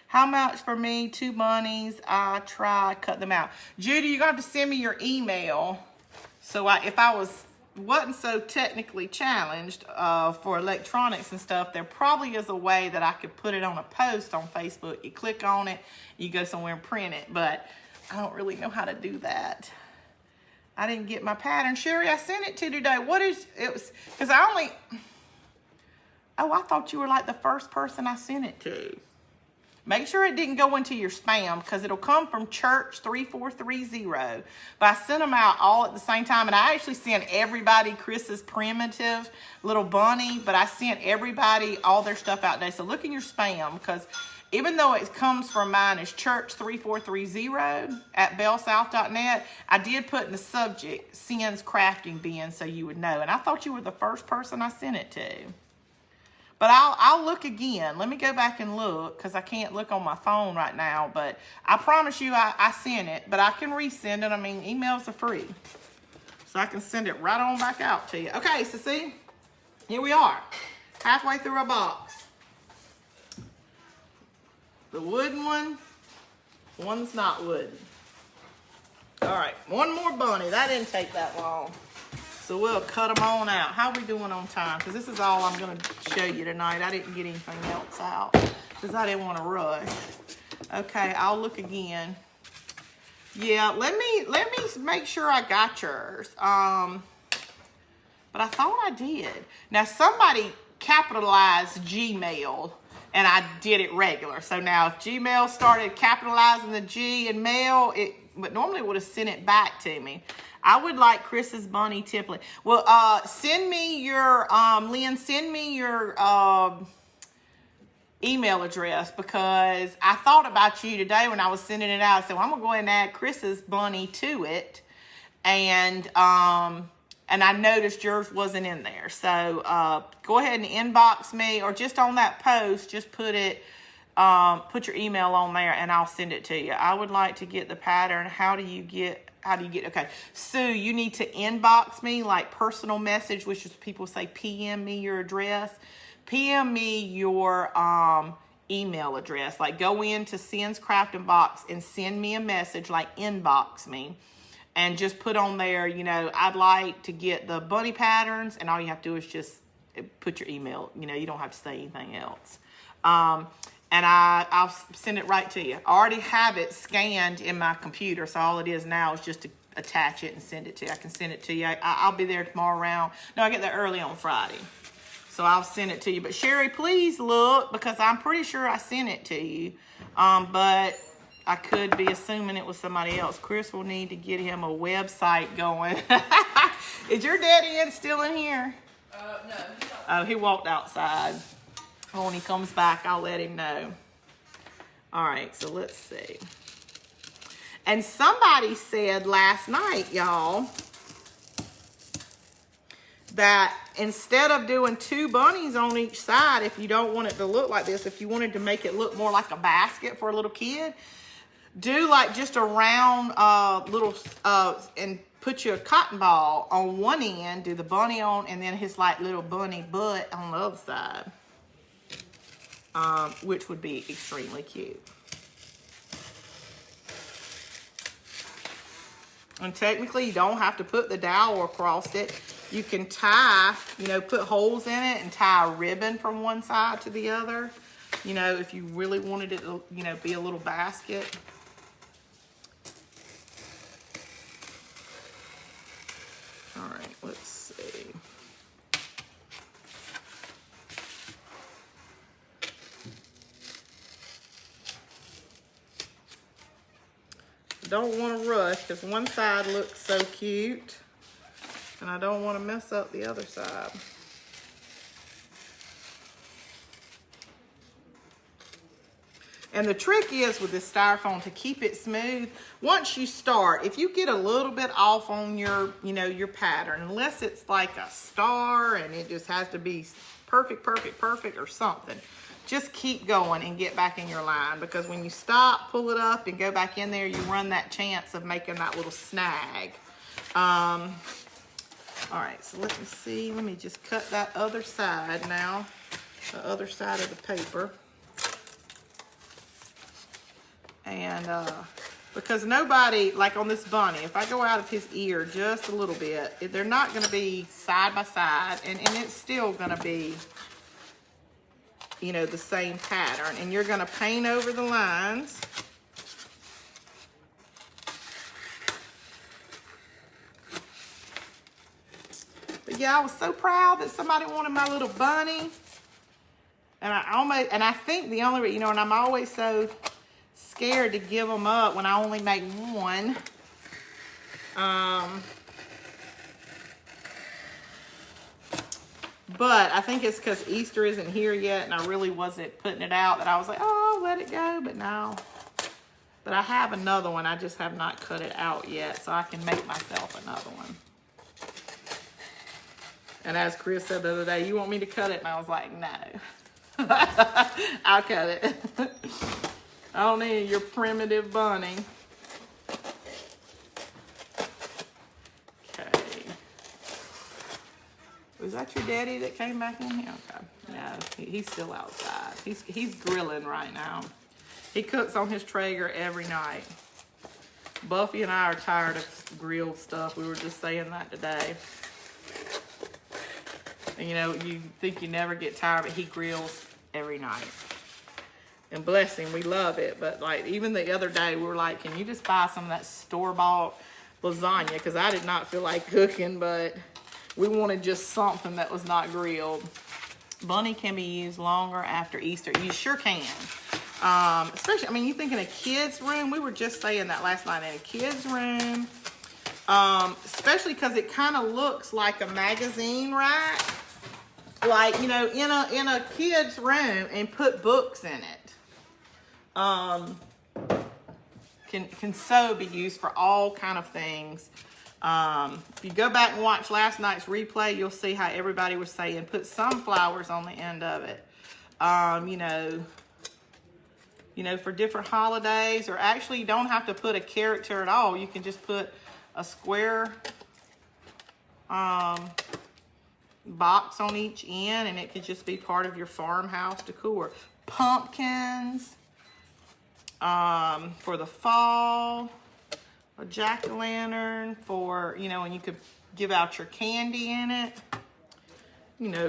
S1: How much for me? 2 bunnies. I try cut them out. Judy, you're gonna have to send me your email. So if I wasn't so technically challenged for electronics and stuff, there probably is a way that I could put it on a post on Facebook. You click on it, you go somewhere and print it, but I don't really know how to do that. I didn't get my pattern. Sherry, I sent it to you today. It was, because I thought you were like the first person I sent it to. Make sure it didn't go into your spam, because it'll come from Church 3430. But I sent them out all at the same time, and I actually sent everybody Chris's primitive little bunny, but I sent everybody all their stuff out today. So look in your spam, because even though it comes from mine as Church 3430 at bellsouth.net, I did put in the subject, Sin's Crafting Bin, so you would know. And I thought you were the first person I sent it to. But I'll look again. Let me go back and look, because I can't look on my phone right now. But I promise you I sent it. But I can resend it. I mean, emails are free. So I can send it right on back out to you. Okay, so see, here we are. Halfway through our box. The wooden one's not wooden. All right, one more bunny. That didn't take that long. So we'll cut them on out. How are we doing on time? Because this is all I'm going to show you tonight. I didn't get anything else out because I didn't want to rush. Okay, I'll look again. Yeah, let me make sure I got yours. But I thought I did. Now somebody capitalized Gmail, and I did it regular. So now if Gmail started capitalizing the G in mail, but normally it would have sent it back to me. I would like Chris's bunny template. Well, send me your, Lynn, send me your email address, because I thought about you today when I was sending it out. So I'm going to go ahead and add Chris's bunny to it. And I noticed yours wasn't in there. So go ahead and inbox me, or just on that post, just put it, put your email on there and I'll send it to you. I would like to get the pattern. How do you get, okay. Sue, you need to inbox me, like personal message, which is people say PM me your address. PM me your email address. Like go into Sin's Crafting Box and send me a message, like inbox me. And just put on there, you know, I'd like to get the bunny patterns, and all you have to do is just put your email. You know, you don't have to say anything else. And I'll send it right to you. I already have it scanned in my computer, so all it is now is just to attach it and send it to you. I can send it to you. I'll be there tomorrow around. No, I get there early on Friday. So I'll send it to you. But Sherry, please look, because I'm pretty sure I sent it to you. But I could be assuming it was somebody else. Chris will need to get him a website going. Is your daddy still in here?
S3: No.
S1: Oh, he walked outside. Oh, when he comes back, I'll let him know. All right, so let's see. And somebody said last night, y'all, that instead of doing 2 bunnies on each side, if you don't want it to look like this, if you wanted to make it look more like a basket for a little kid, do like just a round little, and put you a cotton ball on one end, do the bunny on, and then his like little bunny butt on the other side. Which would be extremely cute. And technically, you don't have to put the dowel across it. You can tie, you know, put holes in it and tie a ribbon from one side to the other. You know, if you really wanted it to, you know, be a little basket. All right, let's see. Don't want to rush, because one side looks so cute and I don't want to mess up the other side. And the trick is with this styrofoam to keep it smooth. Once you start, if you get a little bit off on your, your pattern, unless it's like a star and it just has to be perfect or something, just keep going and get back in your line, because when you stop, pull it up and go back in there, you run that chance of making that little snag. All right, so let me see. Let me just cut that other side now, the other side of the paper. And because nobody, like on this bunny, if I go out of his ear just a little bit, they're not going to be side by side, and it's still going to be, the same pattern. And you're going to paint over the lines. But yeah, I was so proud that somebody wanted my little bunny. And I think the only, and I'm always so scared to give them up when I only make one. But I think it's because Easter isn't here yet, and I really wasn't putting it out, that I was like, oh, let it go. But no. But I have another one. I just have not cut it out yet, so I can make myself another one. And as Chris said the other day, you want me to cut it? And I was like, no. I'll cut it. I don't need your primitive bunny. Okay. Was that your daddy that came back in here? Okay. No, he's still outside. He's grilling right now. He cooks on his Traeger every night. Buffy and I are tired of grilled stuff. We were just saying that today. And you think you never get tired, but he grills every night. And bless him, we love it. But like even the other day, we were like, can you just buy some of that store-bought lasagna? Because I did not feel like cooking, but we wanted just something that was not grilled. Bunny can be used longer after Easter. You sure can. Especially, you think in a kid's room. We were just saying that last night, in a kid's room. Especially because it kind of looks like a magazine rack. Like, in a kid's room, and put books in it. Can so be used for all kind of things. If you go back and watch last night's replay, you'll see how everybody was saying put sunflowers on the end of it. For different holidays, or actually you don't have to put a character at all. You can just put a square box on each end, and it could just be part of your farmhouse decor. Pumpkins for the fall, a jack-o'-lantern for, and you could give out your candy in it.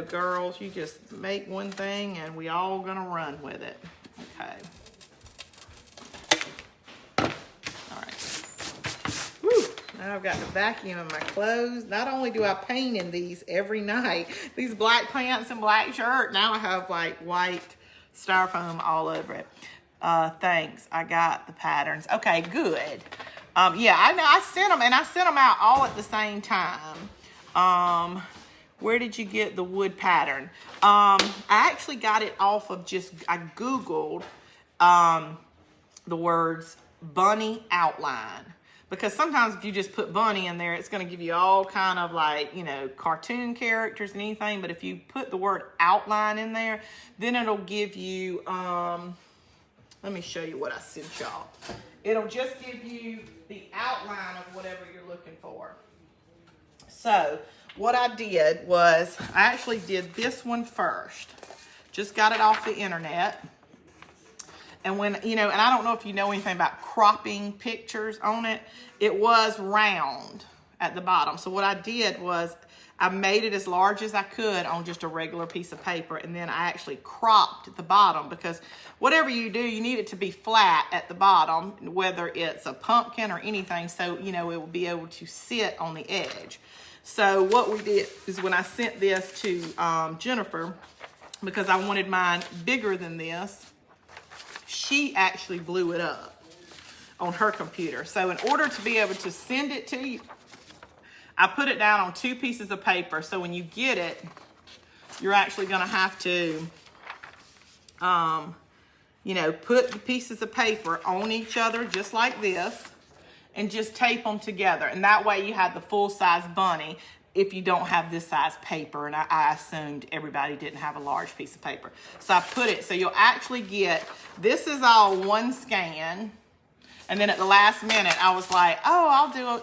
S1: Girls, you just make one thing and we all gonna run with it. Okay. All right. Woo. Now I've got the vacuum of my clothes. Not only do I paint in these every night, these black pants and black shirt, now I have like white styrofoam all over it. Thanks. I got the patterns. Okay, good. Yeah, I know. I sent them out all at the same time. Where did you get the wood pattern? I actually got it off of I Googled the words bunny outline. Because sometimes if you just put bunny in there, it's going to give you all kind of like, cartoon characters and anything. But if you put the word outline in there, then it'll give you, let me show you what I sent y'all. It'll just give you the outline of whatever you're looking for. So what I did was I actually did this one first. Just got it off the internet. And when, and I don't know if you know anything about cropping pictures on it, it was round at the bottom. So what I did was I made it as large as I could on just a regular piece of paper, and then I actually cropped the bottom, because whatever you do, you need it to be flat at the bottom, whether it's a pumpkin or anything, so, it will be able to sit on the edge. So what we did is when I sent this to Jennifer, because I wanted mine bigger than this, she actually blew it up on her computer. So in order to be able to send it to you, I put it down on 2 pieces of paper. So when you get it, you're actually going to have to you know, put the pieces of paper on each other just like this and just tape them together. And that way you have the full-size bunny if you don't have this size paper. And I assumed everybody didn't have a large piece of paper. So I put it, so you'll actually get, this is all one scan. And then at the last minute, I was like, oh, I'll do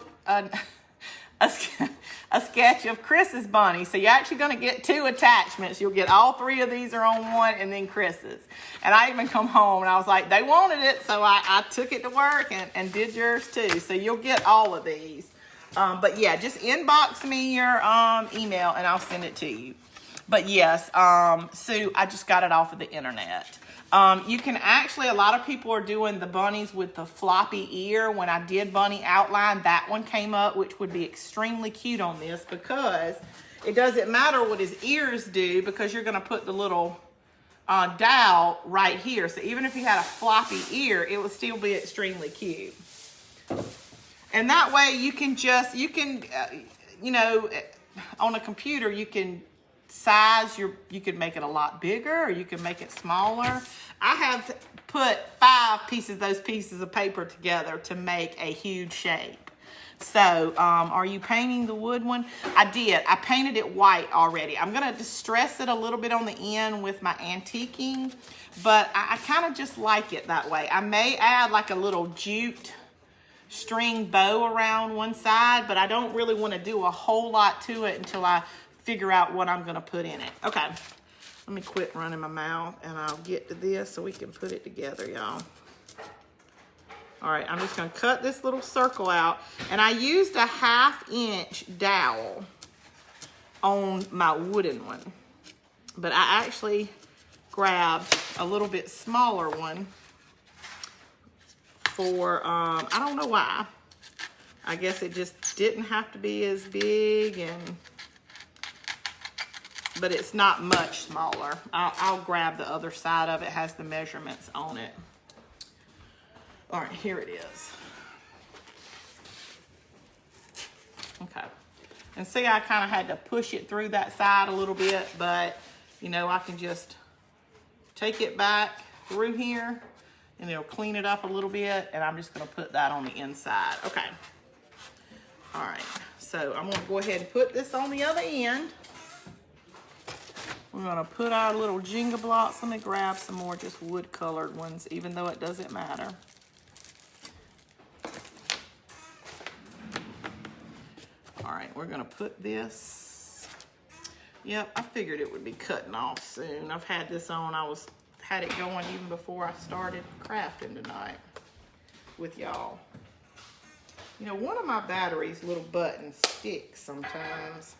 S1: a sketch of Chris's bunny. So you're actually going to get 2 attachments. You'll get all 3 of these are on one and then Chris's. And I even come home and I was like, they wanted it. So I took it to work and did yours too. So you'll get all of these. But yeah, just inbox me your email and I'll send it to you. But yes, Sue, I just got it off of the internet. You can actually, a lot of people are doing the bunnies with the floppy ear. When I did bunny outline, that one came up, which would be extremely cute on this because it doesn't matter what his ears do because you're going to put the little dowel right here. So even if he had a floppy ear, it would still be extremely cute. And that way you can just, you know, on a computer, you can size you could make it a lot bigger or you can make it smaller. I have put 5 pieces, those pieces of paper together to make a huge shape. So are you painting the wood one? I did. I painted it white already. I'm going to distress it a little bit on the end with my antiquing, but I kind of just like it that way. I may add like a little jute string bow around one side, but I don't really want to do a whole lot to it until I figure out what I'm going to put in it. Okay, let me quit running my mouth and I'll get to this so we can put it together, y'all. All right, I'm just going to cut this little circle out, and I used a 1/2 inch dowel on my wooden one, but I actually grabbed a little bit smaller one for, I don't know why. I guess it just didn't have to be as big, but it's not much smaller. I'll grab the other side of it. It has the measurements on it. All right, here it is. Okay. And see, I kind of had to push it through that side a little bit, but you know, I can just take it back through here and it'll clean it up a little bit, and I'm just gonna put that on the inside. Okay. All right, so I'm gonna go ahead and put this on the other end. We're gonna put our little Jenga blocks. Let me grab some more just wood colored ones, even though it doesn't matter. All right, we're gonna put this. Yep, I figured it would be cutting off soon. I've had this on, had it going even before I started crafting tonight with y'all. You know, one of my batteries' little buttons sticks sometimes.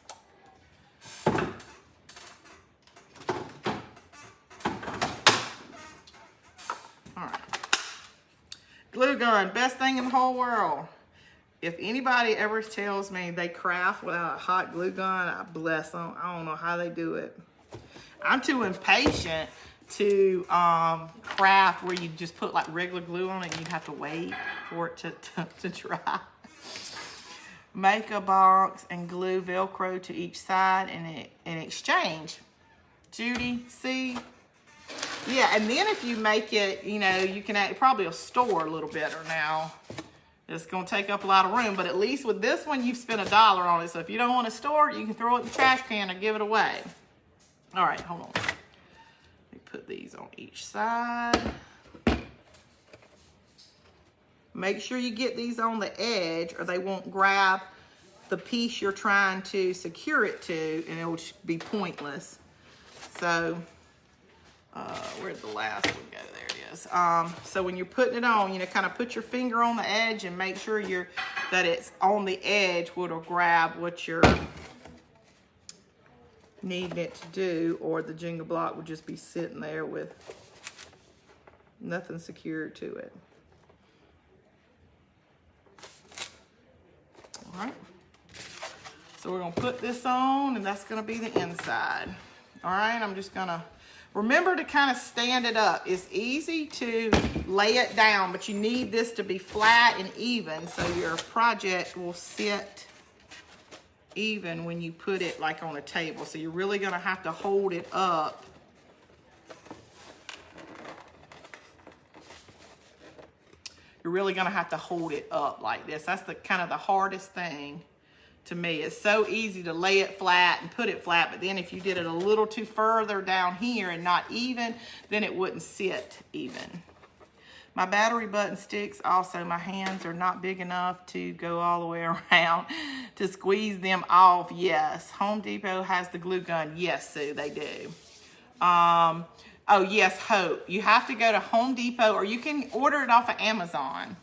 S1: All right. Glue gun, best thing in the whole world. If anybody ever tells me they craft without a hot glue gun, I bless them. I don't know how they do it. I'm too impatient to craft where you just put like regular glue on it and you'd have to wait for it to dry. Make a box and glue Velcro to each side in exchange. Judy, see? Yeah, and then if you make it, you know, you can probably store a little better now. It's going to take up a lot of room, but at least with this one, you've spent $1 on it. So if you don't want to store it, you can throw it in the trash can or give it away. All right, hold on. Let me put these on each side. Make sure you get these on the edge or they won't grab the piece you're trying to secure it to, and it will be pointless. So, where'd the last one go? There it is. So when you're putting it on, you know, kind of put your finger on the edge and make sure that it's on the edge where it'll grab what you're needing it to do, or the Jenga block would just be sitting there with nothing secured to it. All right. So we're going to put this on, and that's going to be the inside. All right, I'm just going to remember to kind of stand it up. It's easy to lay it down, but you need this to be flat and even so your project will sit even when you put it like on a table. So you're really going to have to hold it up you're really gonna have to hold it up like this. That's the kind of the hardest thing to me. It's so easy to lay it flat and put it flat, but then if you did it a little too further down here and not even, then it wouldn't sit even. My battery button sticks also, my hands are not big enough to go all the way around to squeeze them off. Yes, Home Depot has the glue gun. Yes, Sue, they do. Oh yes, Hope, you have to go to Home Depot, or you can order it off of Amazon.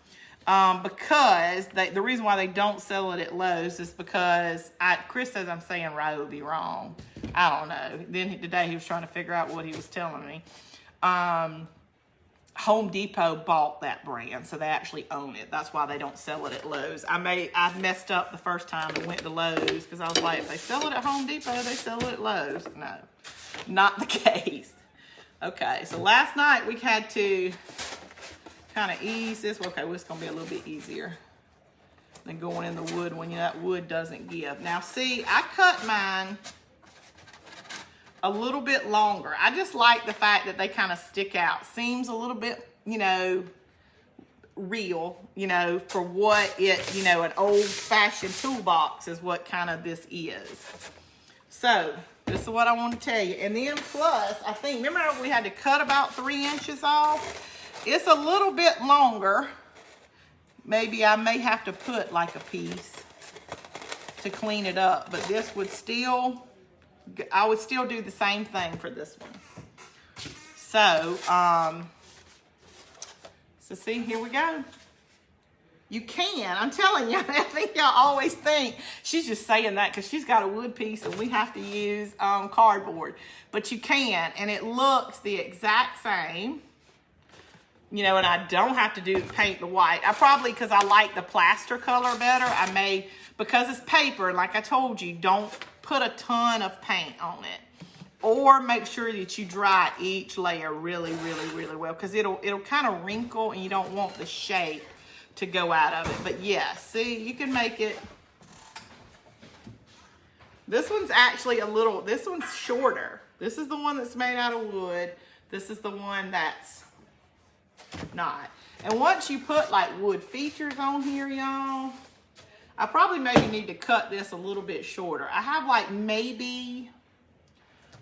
S1: Because the reason why they don't sell it at Lowe's is because Chris says I'm saying right would be wrong. I don't know. Then today he was trying to figure out what he was telling me. Home Depot bought that brand, so they actually own it. That's why they don't sell it at Lowe's. I messed up the first time and went to Lowe's because I was like, if they sell it at Home Depot, they sell it at Lowe's. No, not the case. Okay, so last night we had to kind of ease this. Okay, well, it's going to be a little bit easier than going in the wood when that wood doesn't give. Now, see, I cut mine a little bit longer. I just like the fact that they kind of stick out. Seems a little bit, you know, real, you know, for what it, you know, an old-fashioned toolbox is what kind of this is. So, this is what I want to tell you. And then plus, I think, remember we had to cut about 3 inches off? It's a little bit longer. Maybe I may have to put like a piece to clean it up, but this would still, I would still do the same thing for this one. So, so see, here we go. You can, I'm telling you, I think y'all always think she's just saying that because she's got a wood piece and we have to use cardboard. But you can, and it looks the exact same. You know, and I don't have to paint the white. I probably, because I like the plaster color better, I may, because it's paper, like I told you, don't put a ton of paint on it. Or make sure that you dry each layer really, really, really well, because it'll kind of wrinkle and you don't want the shape to go out of it. But yeah, see, you can make it. This one's actually this one's shorter. This is the one that's made out of wood. This is the one that's not. And once you put like wood features on here, y'all, I probably maybe need to cut this a little bit shorter. I have like maybe,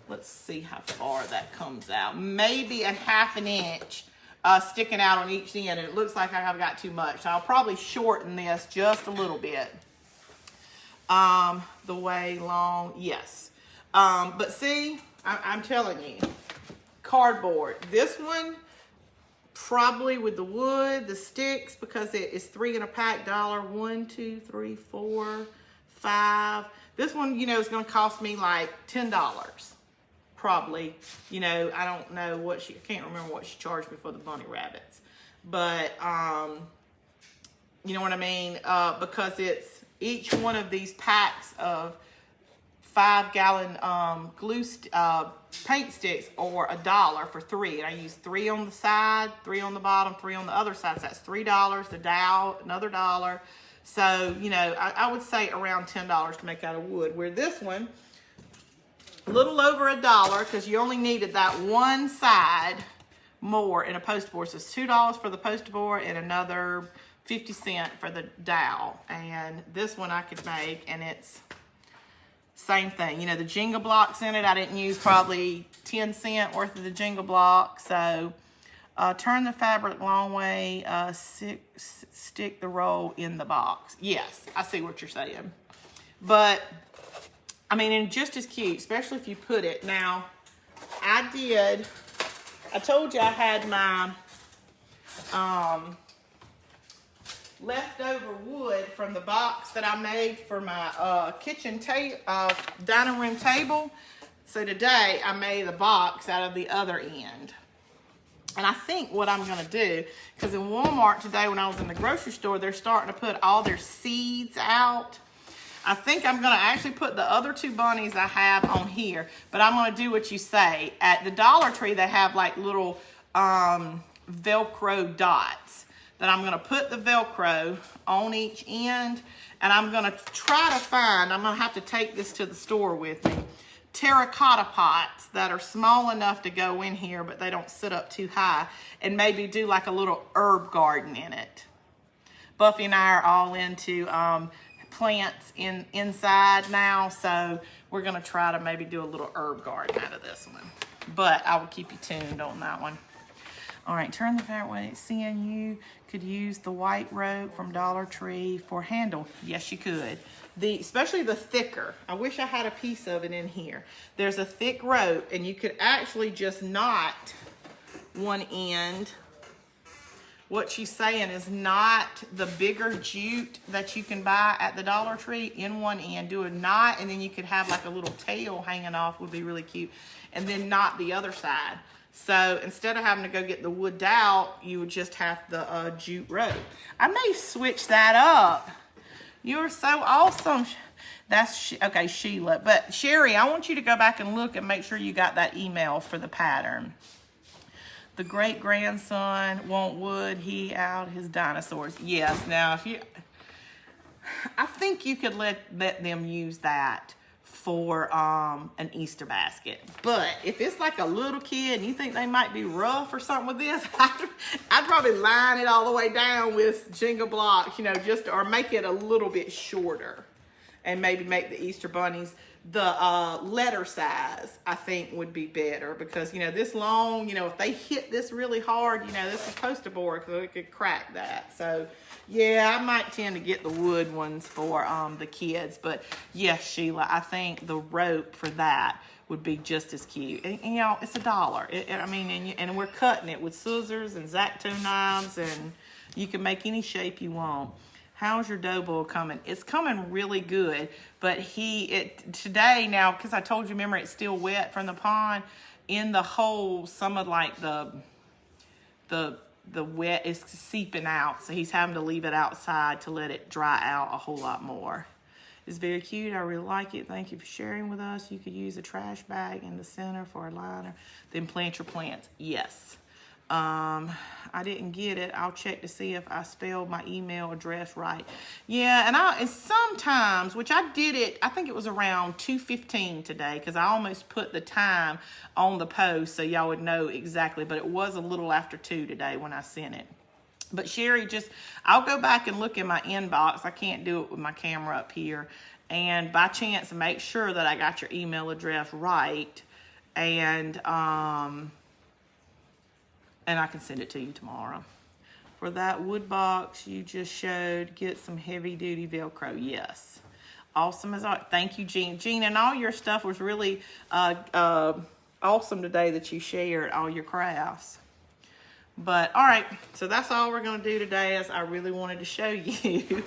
S1: let's see how far that comes out. Maybe a ½ inch sticking out on each end, and it looks like I've got too much. So I'll probably shorten this just a little bit. The way long, yes. But see, I'm telling you, cardboard. This one, probably with the wood, the sticks, because it is 3 in a pack $1, 1, 2, 3, 4, 5. This one, you know, is going to cost me like $10. Probably, you know, I don't know what I can't remember what she charged me for the bunny rabbits, but you know what I mean, because it's each one of these packs of 5-gallon paint sticks, or $1 for 3, and I use 3 on the side, 3 on the bottom, 3 on the other side, so that's $3. The dowel, another $1. So, you know, I would say around $10 to make out of wood, where this one, a little over $1, because you only needed that one side more in a poster board. So it's $2 for the poster board and another 50 cents for the dowel. And this one I could make, and it's same thing. You know, the Jenga blocks in it, I didn't use probably 10 cents worth of the Jenga block. So turn the fabric long way, stick the roll in the box. Yes, I see what you're saying. But I mean, and just as cute, especially if you put it. Now, I told you I had my leftover wood from the box that I made for my dining room table. So today, I made a box out of the other end. And I think what I'm going to do, because in Walmart today when I was in the grocery store, they're starting to put all their seeds out. I think I'm going to actually put the other 2 bunnies I have on here, but I'm going to do what you say. At the Dollar Tree, they have like little Velcro dots that I'm going to put the Velcro on each end, and I'm going to try to find, I'm going to have to take this to the store with me, terracotta pots that are small enough to go in here, but they don't sit up too high, and maybe do like a little herb garden in it. Buffy and I are all into plants inside now, so we're gonna try to maybe do a little herb garden out of this one. But I will keep you tuned on that one. All right, turn the fabric way. Seeing you could use the white rope from Dollar Tree for handle. Yes, you could. Especially the thicker. I wish I had a piece of it in here. There's a thick rope, and you could actually just knot one end. What she's saying is knot the bigger jute that you can buy at the Dollar Tree in one end. Do a knot, and then you could have like a little tail hanging off, would be really cute. And then knot the other side. So instead of having to go get the wood dowel, you would just have the jute rope. I may switch that up. You're so awesome. That's, okay, Sheila. But Sherry, I want you to go back and look and make sure you got that email for the pattern. The great-grandson want wood, he out his dinosaurs. Yes, now if you, I think you could let them use that for an Easter basket. But if it's like a little kid and you think they might be rough or something with this, I'd probably line it all the way down with Jenga blocks, you know, just, or make it a little bit shorter. And maybe make the Easter bunnies the letter size, I think would be better, because, you know, this long, you know, if they hit this really hard, you know, this is poster board, so it could crack that. So yeah, I might tend to get the wood ones for the kids. But yes, Sheila, I think the rope for that would be just as cute. And you know, it's $1. I mean, and we're cutting it with scissors and X-Acto knives, and you can make any shape you want. How's your dough bowl coming? It's coming really good, but today now, because I told you, remember, it's still wet from the pond, in the holes, some of like the wet is seeping out, so he's having to leave it outside to let it dry out a whole lot more. It's very cute. I really like it. Thank you for sharing with us. You could use a trash bag in the center for a liner, then plant your plants. Yes. I didn't get it. I'll check to see if I spelled my email address right. Yeah, and sometimes, which I did it, I think it was around 2:15 today, because I almost put the time on the post so y'all would know exactly, but it was a little after 2 today when I sent it. But Sherry, I'll go back and look in my inbox. I can't do it with my camera up here. And by chance, make sure that I got your email address right. And I can send it to you tomorrow. For that wood box you just showed, get some heavy duty Velcro. Yes. Awesome as always. Thank you, Jean. Jean, and all your stuff was really awesome today that you shared all your crafts. But all right, so that's all we're gonna do today, as I really wanted to show you,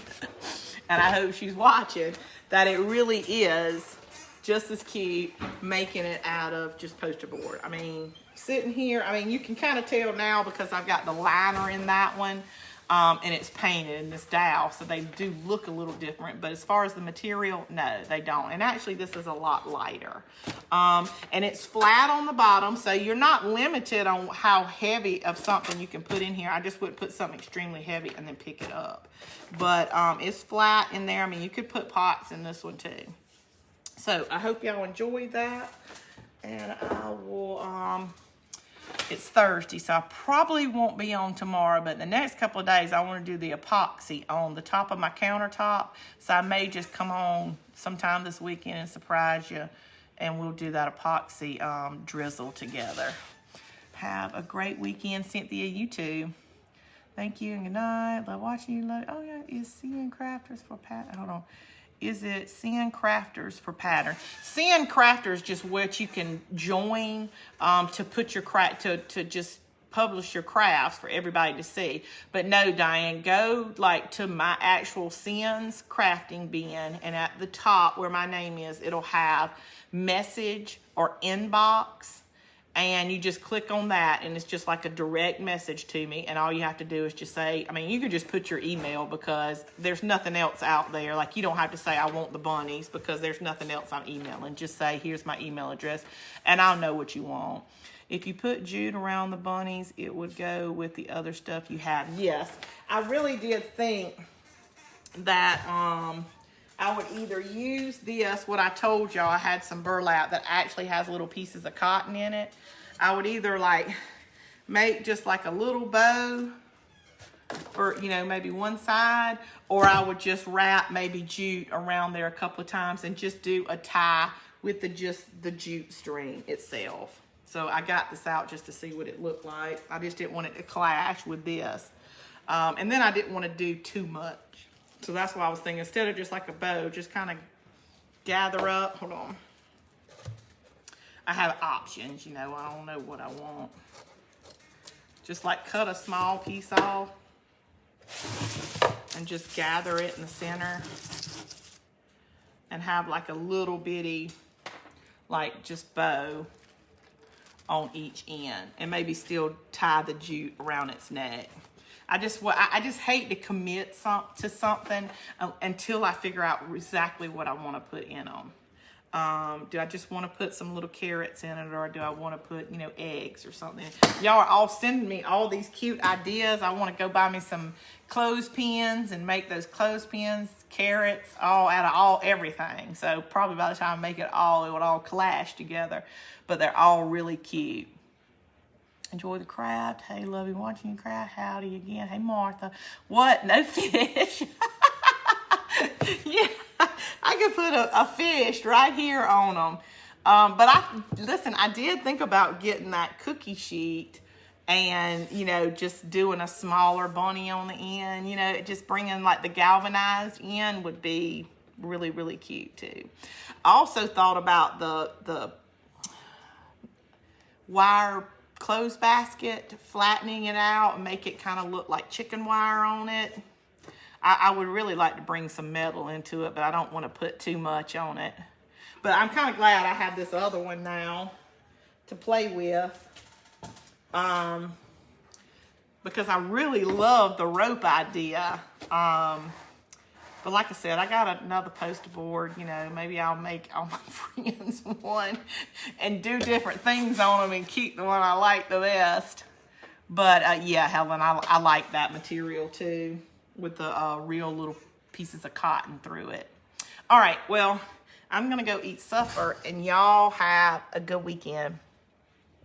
S1: and I hope she's watching, that it really is just as cute making it out of just poster board. I mean, sitting here, I mean, you can kind of tell now because I've got the liner in that one, and it's painted in this dowel, so they do look a little different. But as far as the material, no, they don't. And actually, this is a lot lighter. And it's flat on the bottom, so you're not limited on how heavy of something you can put in here. I just would put something extremely heavy and then pick it up. But it's flat in there. I mean, you could put pots in this one too. So I hope y'all enjoyed that. And I will, it's Thursday, so I probably won't be on tomorrow, but the next couple of days I want to do the epoxy on the top of my countertop. So I may just come on sometime this weekend and surprise you, and we'll do that epoxy drizzle together. Have a great weekend, Cynthia, you too. Thank you and good night. Love watching you. Oh yeah, is CN Crafters for Pat? Hold on. Is it CN Crafters for pattern? CN Crafters is just what you can join to put your craft, to just publish your crafts for everybody to see. But no, Diane, go like to my actual CN's crafting bin, and at the top where my name is, it'll have message or inbox. And you just click on that, and it's just like a direct message to me. And all you have to do is just say, I mean, you could just put your email, because there's nothing else out there. Like, you don't have to say, I want the bunnies, because there's nothing else I'm emailing. Just say, here's my email address, and I'll know what you want. If you put jute around the bunnies, it would go with the other stuff you have. Yes, I really did think that I would either use this, what I told y'all, I had some burlap that actually has little pieces of cotton in it. I would either like make just like a little bow for, you know, maybe one side, or I would just wrap maybe jute around there a couple of times and just do a tie with just the jute string itself. So I got this out just to see what it looked like. I just didn't want it to clash with this. And then I didn't want to do too much. So that's why I was thinking, instead of just like a bow, just kind of gather up. Hold on. I have options, you know, I don't know what I want. Just like cut a small piece off and just gather it in the center and have like a little bitty, like just bow on each end, and maybe still tie the jute around its neck. I just hate to commit to something until I figure out exactly what I want to put in them. Do I just want to put some little carrots in it, or do I want to put, you know, eggs or something? Y'all are all sending me all these cute ideas. I want to go buy me some clothespins and make those clothespins, carrots, all out of everything. So probably by the time I make it all, it would all clash together. But they're all really cute. Enjoy the craft. Hey, lovey, watching you craft. Howdy again. Hey, Martha. What? No fish? Yeah, I could put a fish right here on them. But listen, I did think about getting that cookie sheet and, you know, just doing a smaller bunny on the end. You know, just bringing like the galvanized end would be really, really cute too. I also thought about the wire clothes basket, flattening it out and make it kind of look like chicken wire on it. I would really like to bring some metal into it, but I don't want to put too much on it. But I'm kind of glad I have this other one now to play with, because I really love the rope idea. But like I said, I got another poster board. You know, maybe I'll make all my friends one and do different things on them and keep the one I like the best. But yeah, Helen, I like that material too, with the real little pieces of cotton through it. All right, well, I'm gonna go eat supper, and y'all have a good weekend.